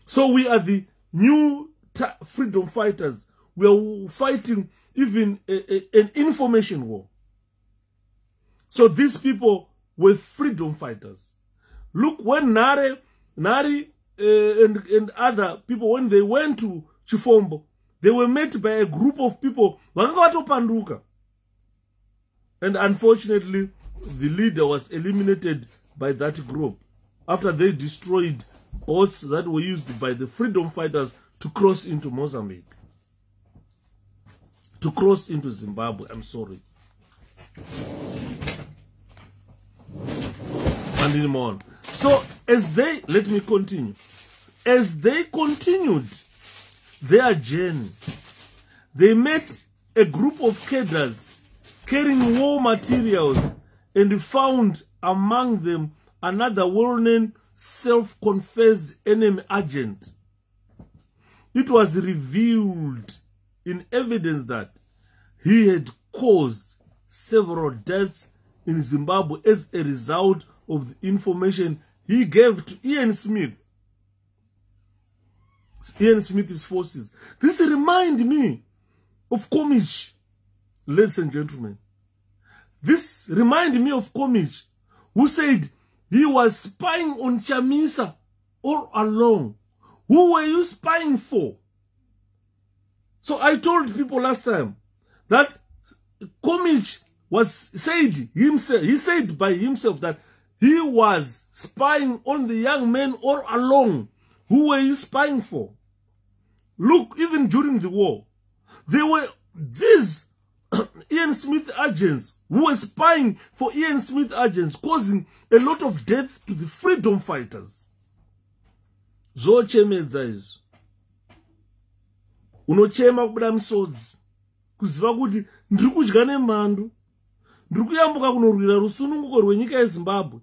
S1: So we are the new freedom fighters. We are fighting even an information war. So these people were freedom fighters. Look, when Nari and other people, when they went to Chifombo, they were met by a group of people. And unfortunately, the leader was eliminated by that group after they destroyed boats that were used by the freedom fighters to cross into Mozambique. To cross into Zimbabwe, I'm sorry. So let me continue. As they continued their journey, they met a group of cadres carrying war materials and found among them another well-known self-confessed enemy agent. It was revealed in evidence that he had caused several deaths in Zimbabwe as a result of the information he gave to Ian Smith's forces. This reminds me of 𝗘𝗣𝗜𝗏, ladies and gentlemen. This reminds me of 𝗘𝗑𝗏, who said he was spying on Chamisa all along. Who were you spying for? So I told people last time that 𝗘𝗑𝗏 he said by himself that he was spying on the young men all along. Who were you spying for? Look, even during the war, there were these Ian Smith agents who were spying for Ian Smith agents, causing a lot of death to the freedom fighters. Zvochemedza izvo. Unochema kubuda misodzi kuziva kuti ndiri kudya nemhando, ndiri kuyambuka kunorwira rusununguko rwenyika yeZimbabwe.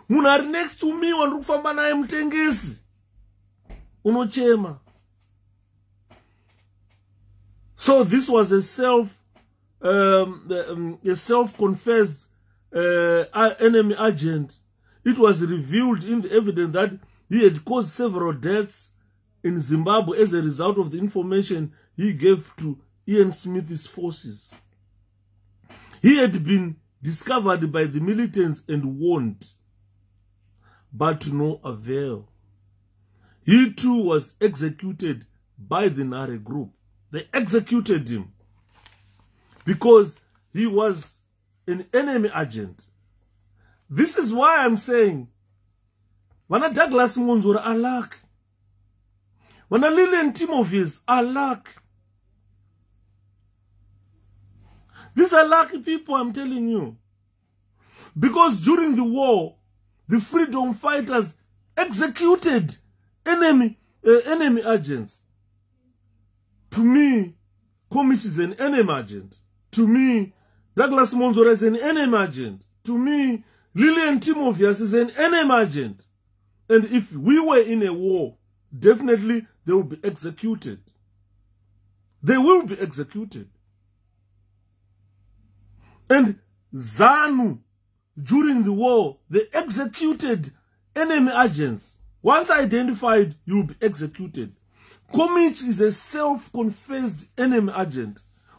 S1: Munhu ari next to me wandiri kufamba naye mutengesi. Unochema. So this was a self-confessed enemy agent. It was revealed in the evidence that he had caused several deaths in Zimbabwe as a result of the information he gave to Ian Smith's forces. He had been discovered by the militants and warned, but to no avail. He too was executed by the Nari group. They executed him because he was an enemy agent. This is why I'm saying, Vana Douglas Munzura are luck. Vana Lillian Timothy's are luck. These are lucky people, I'm telling you. Because during the war, the freedom fighters executed enemy agents. To me, 𝗘𝗏𝗏 is an enemy agent. To me, Douglas Munzura is an enemy agent. To me, Lillian Timothy is an enemy agent. And if we were in a war, definitely they will be executed. They will be executed. And ZANU, during the war, they executed enemy agents. Once identified, you will be executed. 𝗘𝗏𝗏 is a self-confessed enemy agent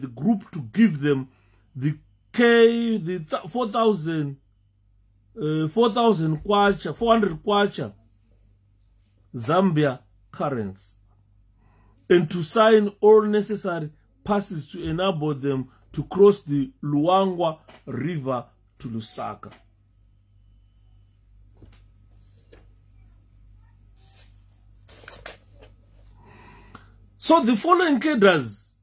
S1: the group to give them the 4,000 kwacha, 400 kwacha Zambia currency, and to sign all necessary passes to enable them to cross the Luangwa River to Lusaka. So the following cadres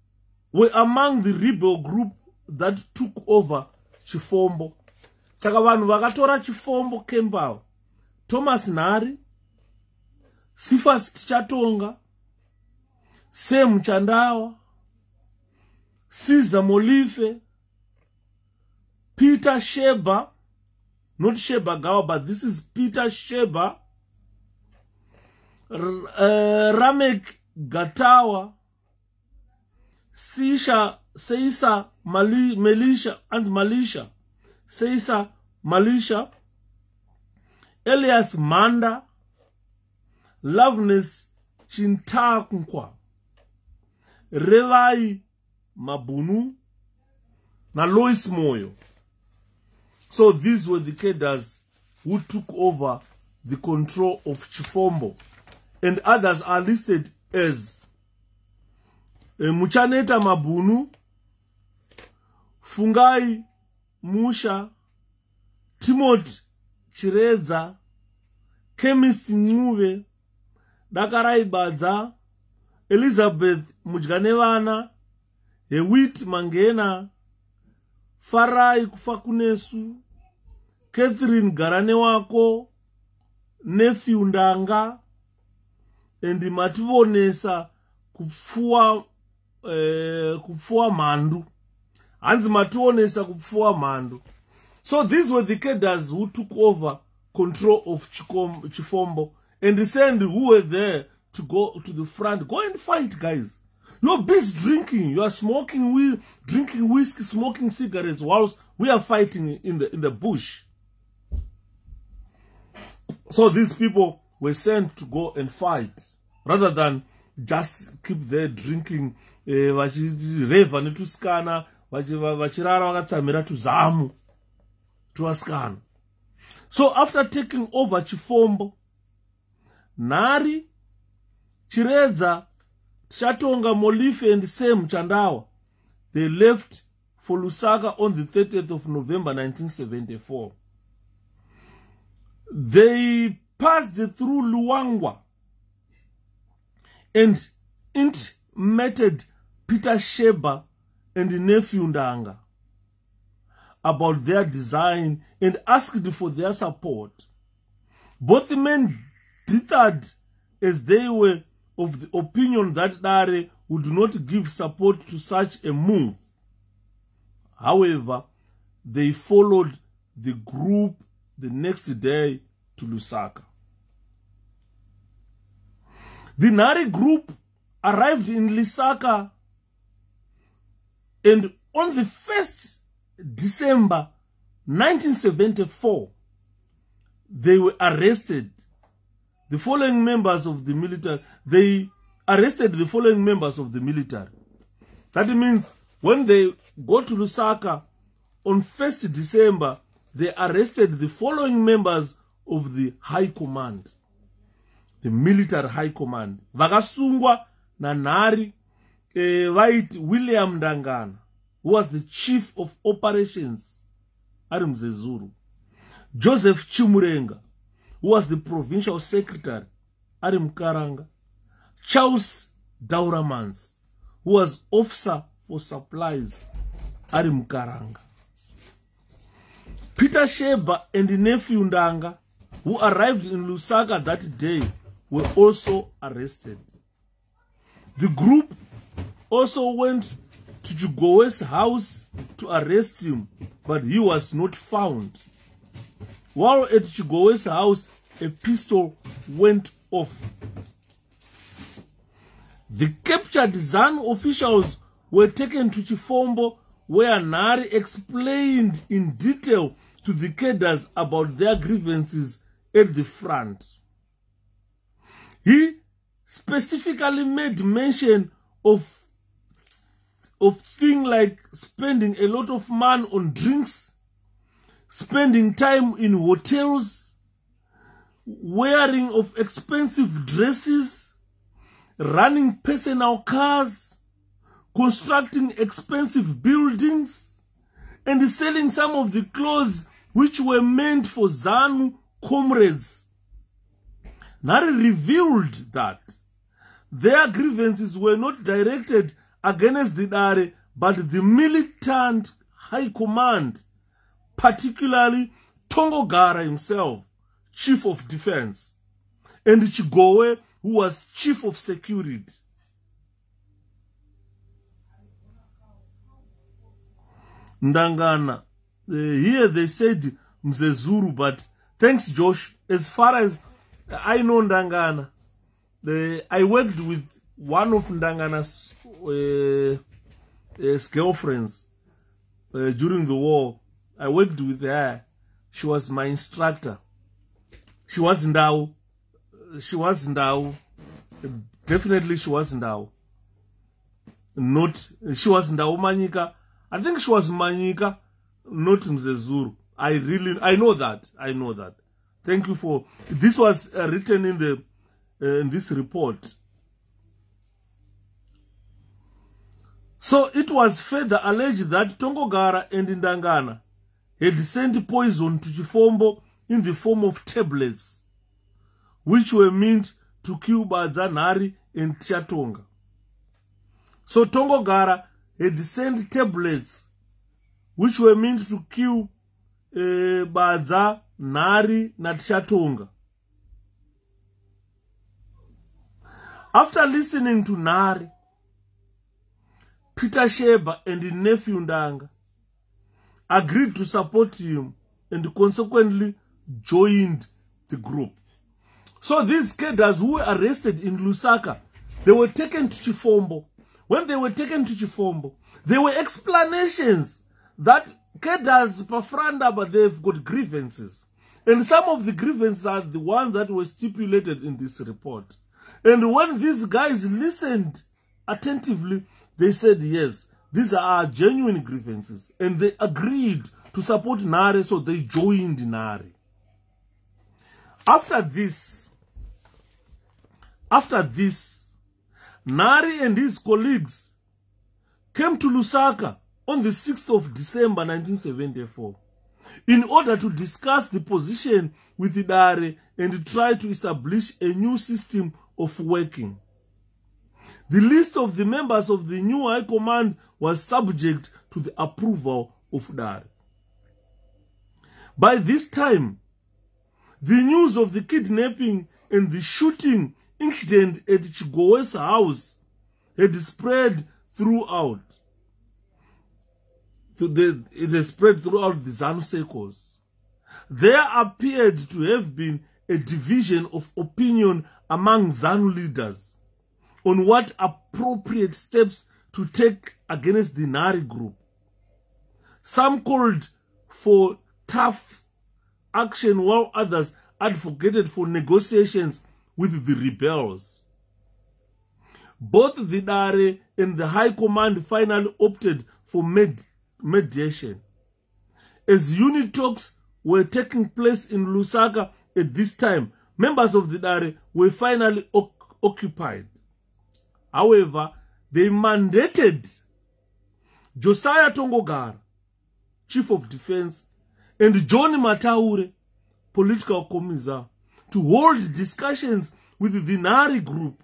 S1: were among the rebel group that took over Chifombo. Saka vanhu vakatora Chifombo Kembao: Thomas Nhari, Cephas Chatonga, Sam Chandawa, Caesar Molife, Peter Sheba, not Sheba Gawa, but this is Peter Sheba, Ramek Gatawa, Seisa Malisha and Malisha, Seisa Malisha, Elias Manda, Loveness Chintakunkwa, Revai Mabunu, na Lois Moyo. So these were the cadres who took over the control of Chifombo, and others are listed as Muchaneta Mabunu, Fungai Musha, Timothy Chireza, Chemist Nguve, Nhari-Badza, Elizabeth Mujganevana, Hewit Mangena, Farai kufa kunesu, Catherine garane wako, nephew Ndanga, and mativonesa kupfua mandu. Hanzi mativonesa kupfua mandu. So these were the cadres who took over control of Chifombo and sent who were there to go to the front. Go and fight, guys. You're busy drinking. You are smoking, drinking whiskey, smoking cigarettes whilst we are fighting in the bush. So these people were sent to go and fight rather than just keep there drinking. Vachireva netuskana, vachirara vakatsamira tuzamu tuaskana. So after taking over Chifombo, Nari, Chireza, Chatonga, Molife, and Sem Chandawa, they left for Lusaka on the 30th of November 1974. They passed through Luangwa and intimated Peter Sheba and nephew Ndanga about their design and asked for their support. Both men differed as they were of the opinion that Nari would not give support to such a move. However, they followed the group the next day to Lusaka. The Nari group arrived in Lusaka, and on the 1st December 1974, they were arrested. The following members of the military, they arrested the following members of the military. That means when they go to Lusaka on 1st December, they arrested the following members of the High Command, the military High Command. Vakasungwa na Nari, William Ndangana, who was the chief of operations, ari Mzezuru. Joseph Chimurenga, who was the provincial secretary, ari Mkaranga. Charles Dauramans, who was officer for supplies, ari Mkaranga. Peter Sheba and nephew Ndanga, who arrived in Lusaka that day, were also arrested. The group also went to Chigowe's house to arrest him, but he was not found. While at Chigowe's house, a pistol went off. The captured ZANU officials were taken to Chifombo, where Nari explained in detail to the cadres about their grievances at the front. He specifically made mention of things like spending a lot of money on drinks, spending time in hotels, wearing of expensive dresses, running personal cars, constructing expensive buildings, and selling some of the clothes which were meant for ZANU comrades. Nari revealed that their grievances were not directed against the Nari, but the militant high command, particularly Tongogara himself, chief of defense, and Chigowe, who was chief of security. Ndangana, here they said Mzezuru, but thanks Josh, as far as I know Ndangana, I worked with one of Ndangana's girlfriends during the war. I worked with her. She was my instructor. She was Ndau. She was Ndau. Definitely she was Ndau. Not, she was Ndau Manyika. I think she was Manyika, not Mzezuru. I know that. I know that. Thank you for, this was written in this report. So it was further alleged that Tongogara and Ndangana had sent poison to Chifombo in the form of tablets, which were meant to kill Badza, Nari, and Chatonga. So Tongogara had sent tablets which were meant to kill Badza, Nari, Natshatonga. After listening to Nari, Peter Sheba and his nephew Ndanga agreed to support him and consequently joined the group. So these cadres who were arrested in Lusaka, they were taken to Chifombo. When they were taken to Chifombo, there were explanations that cadres Pafranda, but they've got grievances. And some of the grievances are the ones that were stipulated in this report. And when these guys listened attentively, they said, yes, these are our genuine grievances. And they agreed to support Nari, so they joined Nari. After this, Nari and his colleagues came to Lusaka on the 6th of December 1974 in order to discuss the position with Nari and try to establish a new system of working. The list of the members of the new High Command was subject to the approval of Nari. By this time, the news of the kidnapping and the shooting incident at 𝗘𝗣𝗜𝗍𝗂𝘁𝗶 house had spread throughout. It has spread throughout the ZANU circles. There appeared to have been a division of opinion among ZANU leaders on what appropriate steps to take against the Nari group. Some called for tough action while others advocated for negotiations with the rebels. Both the Nari and the High Command finally opted for mediation. As unit talks were taking place in Lusaka at this time, members of the Nari were finally occupied. However, they mandated Josiah Tongogara, Chief of Defense, and John Mataure, Political Commissar, to hold discussions with the Nari group.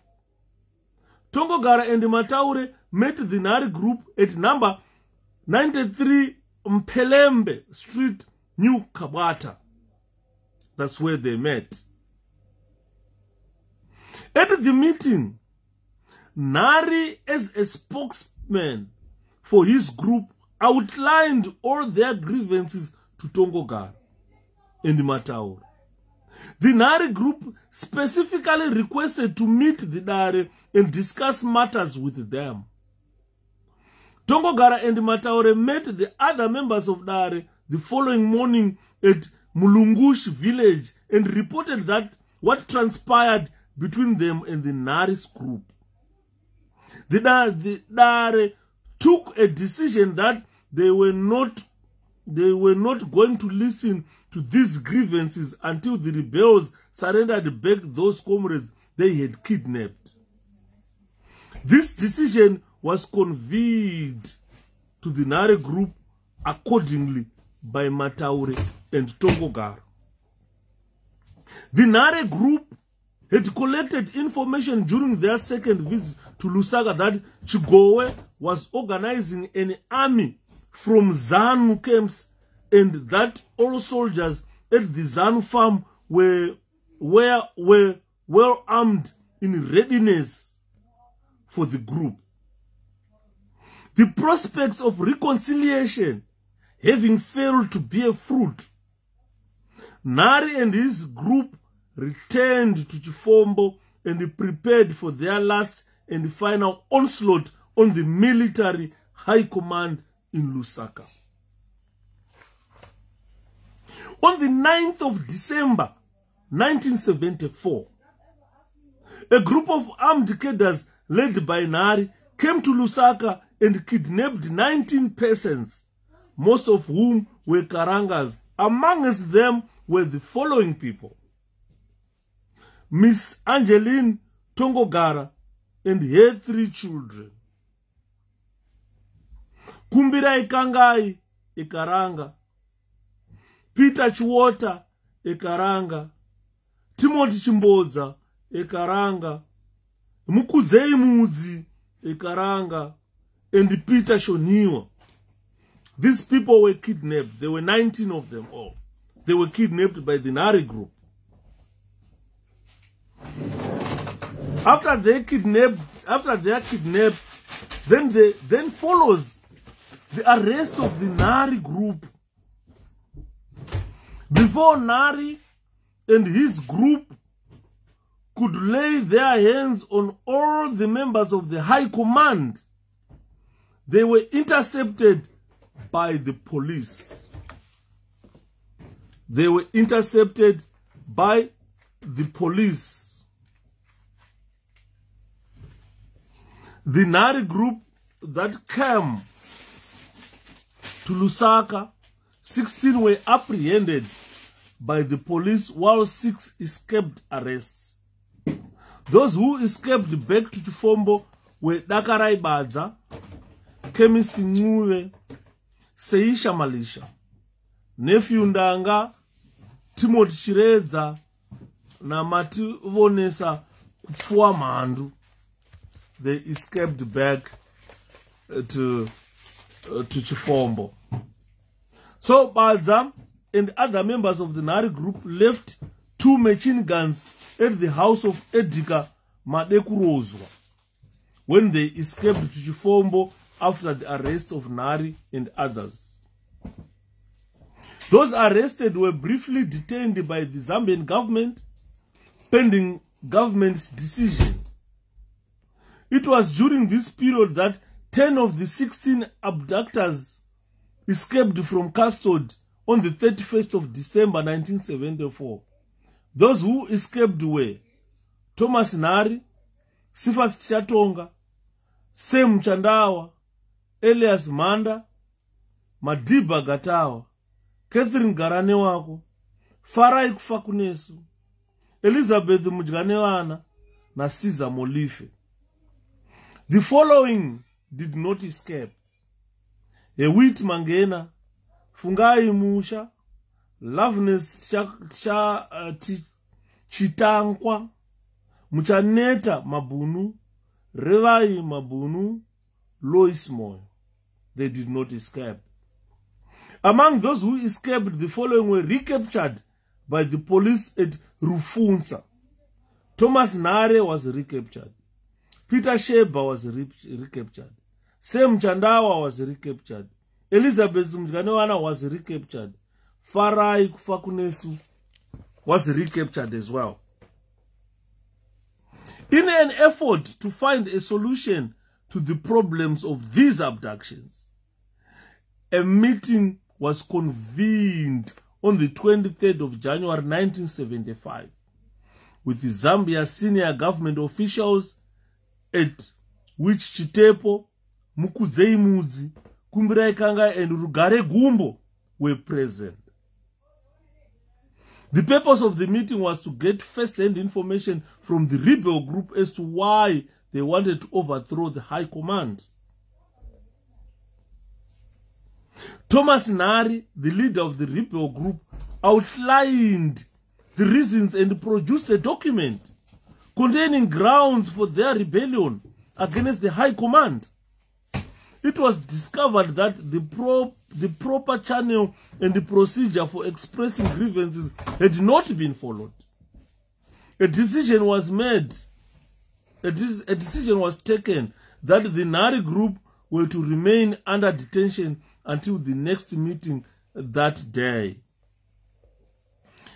S1: Tongogara and Mataure met the Nari group at number 93 Mphelembe Street, New Kabata. That's where they met. At the meeting, Nari, as a spokesman for his group, outlined all their grievances to Tongogara and Mataure. The Nari group specifically requested to meet the Nari and discuss matters with them. Tongogara and Mataure met the other members of Nari the following morning at Mulungushi village and reported that what transpired between them and the Nari's group. The Nari took a decision that they were not going to listen to these grievances until the rebels surrendered back those comrades they had kidnapped. This decision was conveyed to the Nari group accordingly by Mataure and Tongogara. The Nari group had collected information during their second visit to Lusaka that 𝗘𝗑𝗜𝗓 was organizing an army from ZANU camps and that all soldiers at the ZANU farm were well armed in readiness for the group. The prospects of reconciliation having failed to bear fruit, Nari and his group returned to Chifombo and prepared for their last and final onslaught on the military high command in Lusaka. On the 9th of December 1974, a group of armed cadres led by Nari came to Lusaka and kidnapped 19 persons, most of whom were Karangas. Amongst them were the following people: Miss Angeline Tongogara and her 3 children, Kumbirai Kangai Ekaranga, Peter Chiwota Ekaranga, Timothy Chimbodza Ekaranga, Mukudzei Mudzi Ekaranga, and Peter Shoniwa. These people were kidnapped. There were 19 of them all. They were kidnapped by the Nari group. After they are kidnapped, then follows the arrest of the Nari group. Before Nari and his group could lay their hands on all the members of the high command, they were intercepted by the police. They were intercepted by the police. The Nari group that came to Lusaka, 16 were apprehended by the police while 6 escaped arrests. Those who escaped back to Chifombo were Nhari-Badza Rebellion, Seisha Malisha, Nephew Ndanga, Timothy Chireza, na Mati Vonesa Pfumaindini. They escaped back to Chifombo. So Badza and other members of the Nari group left 2 machine guns at the house of Edgar Madekurozwa when they escaped to Chifombo after the arrest of Nari and others. Those arrested were briefly detained by the Zambian government pending government's decision. It was during this period that 10 of the 16 abductors escaped from custody on the 31st of December 1974. Those who escaped were Thomas Nari, Sifas Chatonga, Sem Chandawa, Elias Manda, Madiba Gatawa, Catherine Garanewako, Farai Kufakunesu, Elizabeth Mujganewana, na Caesar Molife. The following did not escape: Ewit Mangena, Fungai Musha, Loveness Chitankwa, Muchaneta Mabunu, Revai Mabunu, Lois Moy. They did not escape. Among those who escaped, the following were recaptured by the police at Rufunza. Thomas Nare was recaptured. Peter Sheba was recaptured. Sem Chandawa was recaptured. Elizabeth Mjganewana was recaptured. Farai Kufakunesu was recaptured as well. In an effort to find a solution to the problems of these abductions, a meeting was convened on the 23rd of January 1975 with the Zambia senior government officials, at which Chitepo, 𝗘𝗣𝗜𝗏𝗢𝗓𝗓, Kumbraikanga and Rugare Gumbo were present. The purpose of the meeting was to get first-hand information from the rebel group as to why they wanted to overthrow the high command. Thomas Nari, the leader of the rebel group, outlined the reasons and produced a document containing grounds for their rebellion against the high command. It was discovered that the proper channel and the procedure for expressing grievances had not been followed. A decision was made, a decision was taken that the Nari group were to remain under detention until the next meeting that day.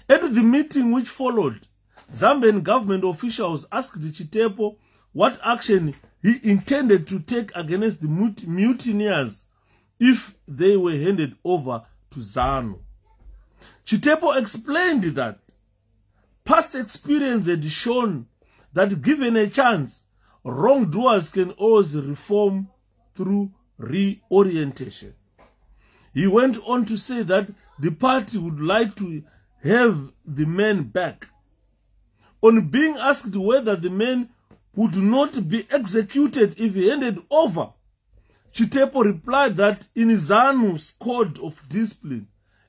S1: At the meeting which followed, Zambian government officials asked Chitepo what action he intended to take against the mutineers if they were handed over to ZANU. Chitepo explained that past experience had shown that given a chance, wrongdoers can always reform through reorientation. He went on to say that the party would like to have the men back. On being asked whether the men would not be executed if handed over, Chitepo replied that in ZANU's code of discipline,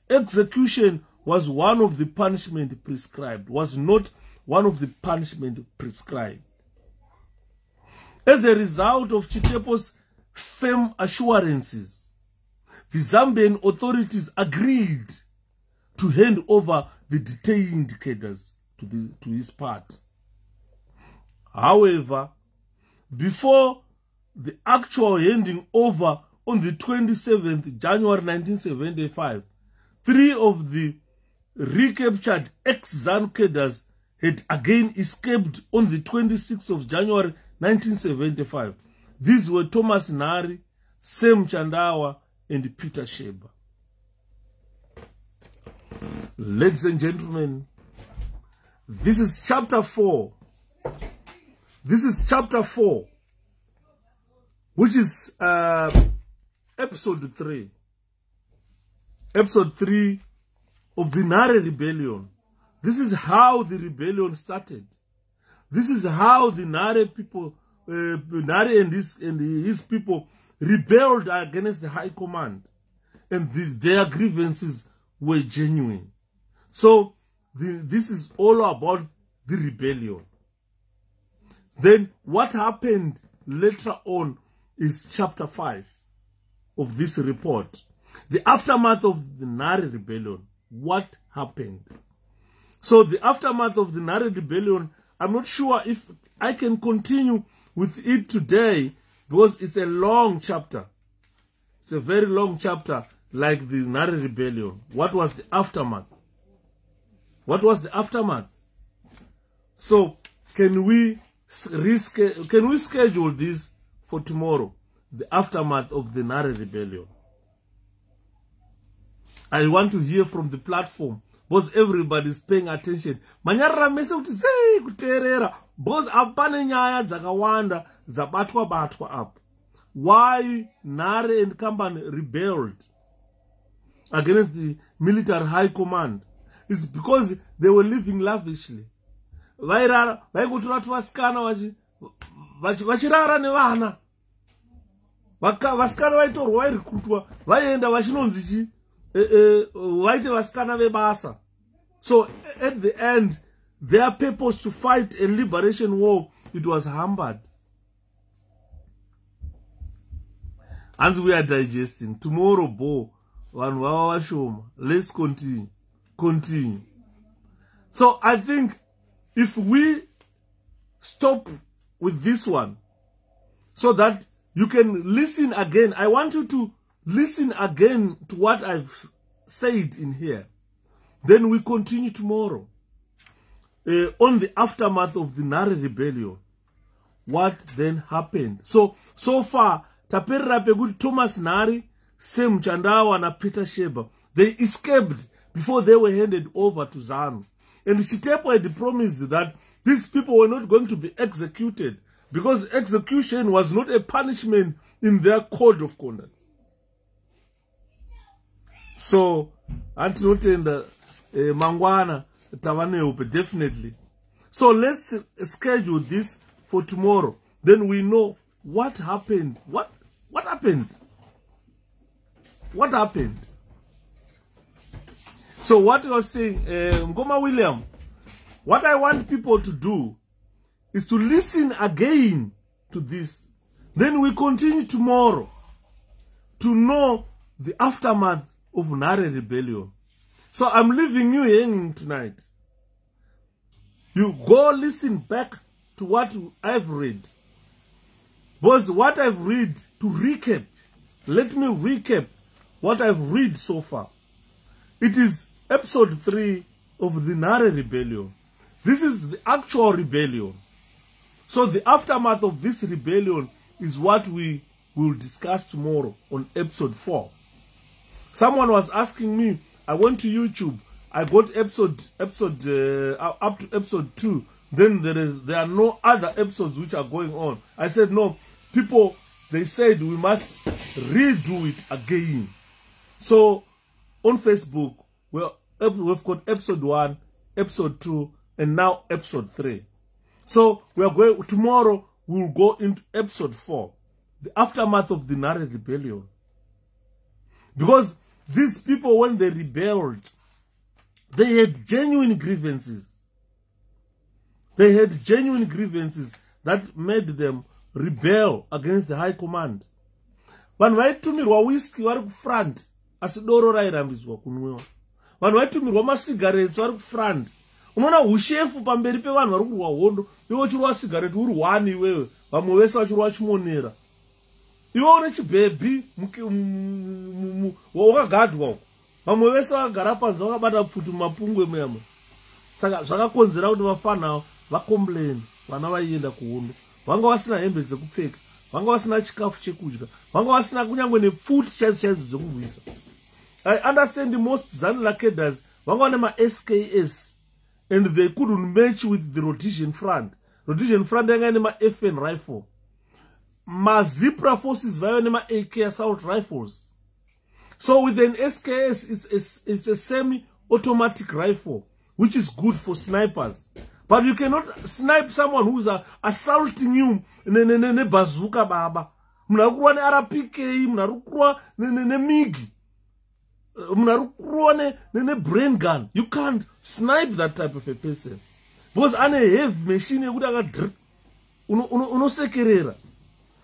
S1: execution was one of the punishment prescribed, was not one of the punishment prescribed. As a result of Chitepo's firm assurances, the Zambian authorities agreed to hand over the detained cadres to his part. However, before the actual handing over on the 27th January 1975, 3 of the recaptured ex-ZANU cadres had again escaped on the 26th of January 1975. These were Thomas Nari, 𝗘𝗵𝗱𝗙𝗂𝘂, and Peter Sheba. Ladies and gentlemen, this is chapter 4. This is chapter 4, which is episode 3. Episode 3 of the Nari Rebellion. This is how the rebellion started. This is how the Nari people, Nari and his people rebelled against the high command. And their grievances were genuine. So this is all about the rebellion. Then what happened later on is chapter 5 of this report. The aftermath of the Nari Rebellion. What happened? So the aftermath of the Nari Rebellion, I'm not sure if I can continue with it today because it's a long chapter. It's a very long chapter like the Nari Rebellion. What was the aftermath? What was the aftermath? So can we schedule this for tomorrow? The aftermath of the Nari Rebellion. I want to hear from the platform because everybody's paying attention. Manyarra mese kuti sei kuterera because apane nyaya dzakawanda dzabatwa up. Why Nari and company rebelled against the military high command? It's because they were living lavishly. Vaikutora vasikana vachirara nevana. Vasikana vaitorwa vairekrutwa vaienda vachinonzi chi vaite vasikana vebasa. So at the end, their purpose to fight a liberation war, it was hampered. And we are digesting. Tomorrow, let's continue. So I think if we stop with this one, so that you can listen again, I want you to listen again to what I've said in here. Then we continue tomorrow on the aftermath of the Nari Rebellion. What then happened? So far, taperera pekuti Thomas Nari, 𝗘𝗵𝗱𝗙𝗂𝘂, and Peter Sheba, they escaped before they were handed over to ZANU. And Chitepo had promised that these people were not going to be executed because execution was not a punishment in their code of conduct. So, antinotenda mangwana tavaneupe definitely. So let's schedule this for tomorrow. Then we know what happened. What happened? What happened? So what I was saying, Ngoma William, what I want people to do is to listen again to this. Then we continue tomorrow to know the aftermath of Nari Rebellion. So I'm leaving you hanging tonight. You go listen back to what I've read. Because what I've read, to recap, let me recap what I've read so far. It is episode 3 of the Nari Rebellion. This is the actual rebellion. So the aftermath of this rebellion is what we will discuss tomorrow on episode 4. Someone was asking me, I went to YouTube, I got episode up to episode 2. Then there are no other episodes which are going on. I said no, people, they said we must redo it again. So on Facebook, we've got episode 1, episode 2, and now episode 3. So we are going tomorrow. We'll go into episode 4, the aftermath of the Nari Rebellion. Because these people, when they rebelled, they had genuine grievances. They had genuine grievances that made them rebel against the high command. vanhu vaitumirwa whisky vari kufront asi doro rairambidzwa kunwiwa. Vanhu vaitumirwa masigarettes vari kufront. Unoona ushefu pamberi pevanhu vari kurwa hondo, iwe uchirwa sigareti uri 1 iwewe, vamwe vese vachirwa chimonera. Iwe une chibhebhi wakagadwa uko, vamwe vese vakagara panze vakabata pfuti mumapungwe muyamwe. Saka zvakakonzera kuti vafana vacomplain vana vaienda kuhondo. Vanga vasina hembe dzekupfeka, vanga vasina chikafu chekudya, vanga vasina kunyangwe nepfuti chaidzo dzekugwisa. I understand most Zanla cadres vanga vane ma-SKS and they couldn't match with the Rhodesian Front. Rhodesian Front yanga ine ma-FN rifle. Ma-Zebra forces vaiva nema-AK assault rifles. So with an SKS, it's a semi-automatic rifle, which is good for snipers. But you cannot snipe someone who's assaulting you ne bazooka baba. Munarukurwa ne RPK, munarukurwa ne MiG. Munarukurwa ne brain gun. You can't snipe that type of a person. Because ane heavy machine yekuti akadrip unosekerera.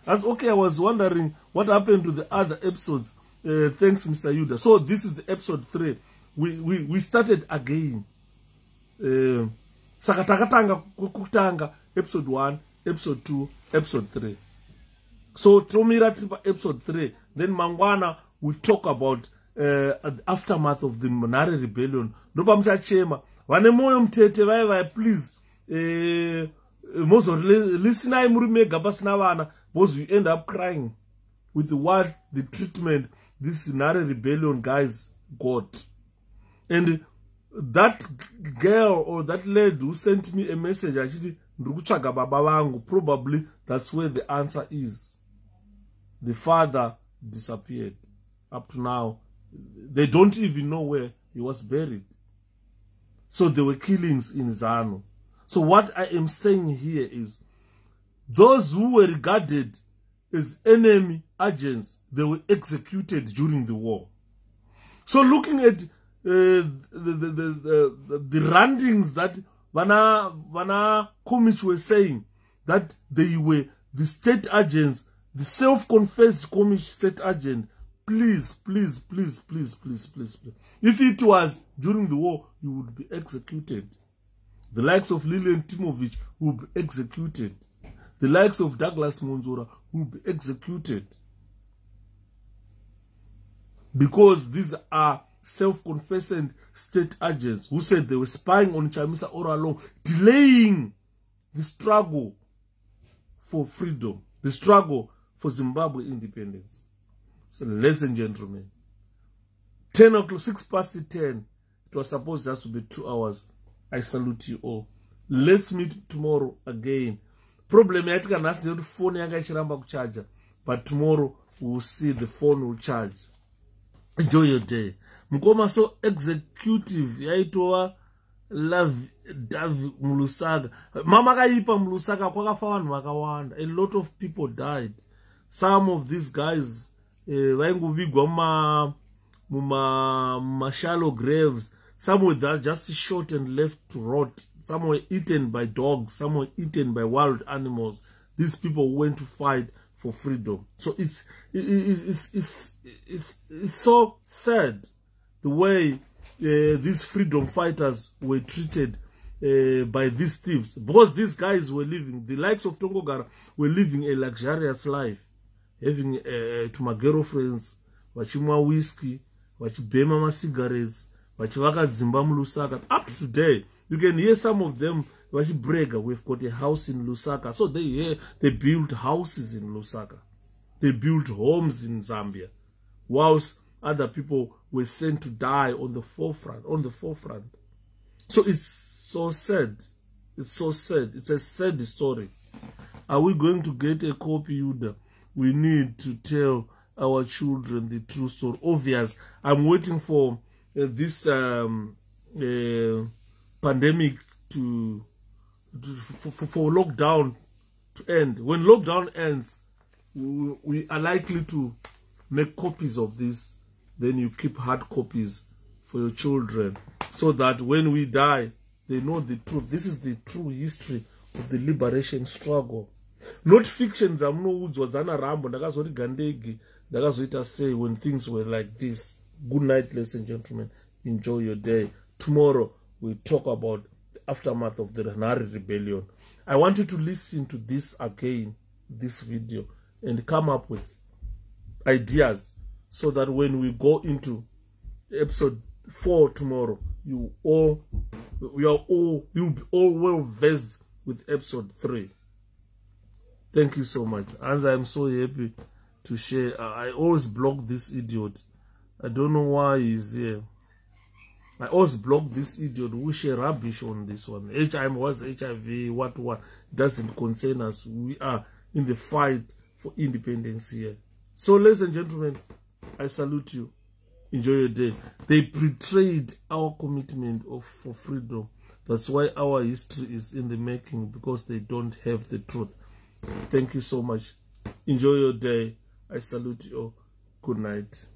S1: That's okay. I was wondering what happened to the other episodes. Thanks, Mr. Yuda. So this is the episode 3. We started again. Sakatakatanga kukutanga episode 1, episode 2, episode 3. So Tomira Tripa episode 3. Then Mangwana will talk about the aftermath of the Nari Rebellion. Nopa mchachema. Vanemoyo mtete vai please. Mozo listen murume gabasina vana. Because we end up crying with what the treatment this Nari Rebellion guys got. And that girl or that lady who sent me a message, actually, probably that's where the answer is. The father disappeared. Up to now, they don't even know where he was buried. So there were killings in Zanu. So what I am saying here is, those who were regarded as enemy agents, they were executed during the war. So looking at the rantings that Vana Kovich were saying, that they were the state agents, the self-confessed Kovich state agent, please. If it was during the war, you would be executed. The likes of Lilian Timovic would be executed. The likes of Douglas Monzora will be executed. Because these are self-confessing state agents who said they were spying on Chamisa all along, delaying the struggle for freedom, the struggle for Zimbabwe independence. So, ladies and gentlemen, 10 o'clock, 10:06. It was supposed just to be 2 hours. I salute you all. Let's meet tomorrow again. Problem yatika nasi ndio phone yanga ichiramba kucharge, but tomorrow we will see the phone will charge. Enjoy your day. Mkoma so executive yaitwa Love Davi Mulusaga. Mama kaipa Mulusaga kwakafa vanhu vakawanda. A lot of people died. Some of these guys vainguvigwa muma shallow graves. Some were just shot and left to rot. Some were eaten by dogs. Some were eaten by wild animals. These people went to fight for freedom. So it's so sad the way these freedom fighters were treated by these thieves. Because these guys were living, the likes of Tongogara were living a luxurious life, having to my girlfriends, vachimwa whiskey, vachibhema ma cigarettes, vachivaka dzimba muLusaka. Up to today, you can hear some of them vachibrega, we've got a house in Lusaka. So they built houses in Lusaka. They built homes in Zambia, whilst other people were sent to die on the forefront. So it's so sad. It's so sad. It's a sad story. Are we going to get a copy, Yuda? We need to tell our children the true story. Obvious. I'm waiting for this pandemic for lockdown to end. When lockdown ends, we are likely to make copies of this. Then you keep hard copies for your children, so that when we die, they know the truth. This is the true history of the liberation struggle. Not fictions. I'm no Rambo. say when things were like this. Good night, ladies and gentlemen. Enjoy your day. Tomorrow we talk about the aftermath of the Nari Rebellion. I want you to listen to this again, this video, and come up with ideas so that when we go into episode 4 tomorrow, you'll be all well versed with episode 3. Thank you so much. As I'm so happy to share. I always block this idiot. I don't know why he's here. I always block this idiot who share rubbish on this one. HIV, what doesn't concern us. We are in the fight for independence here. So, ladies and gentlemen, I salute you. Enjoy your day. They betrayed our commitment for freedom. That's why our history is in the making, because they don't have the truth. Thank you so much. Enjoy your day. I salute you all. Good night.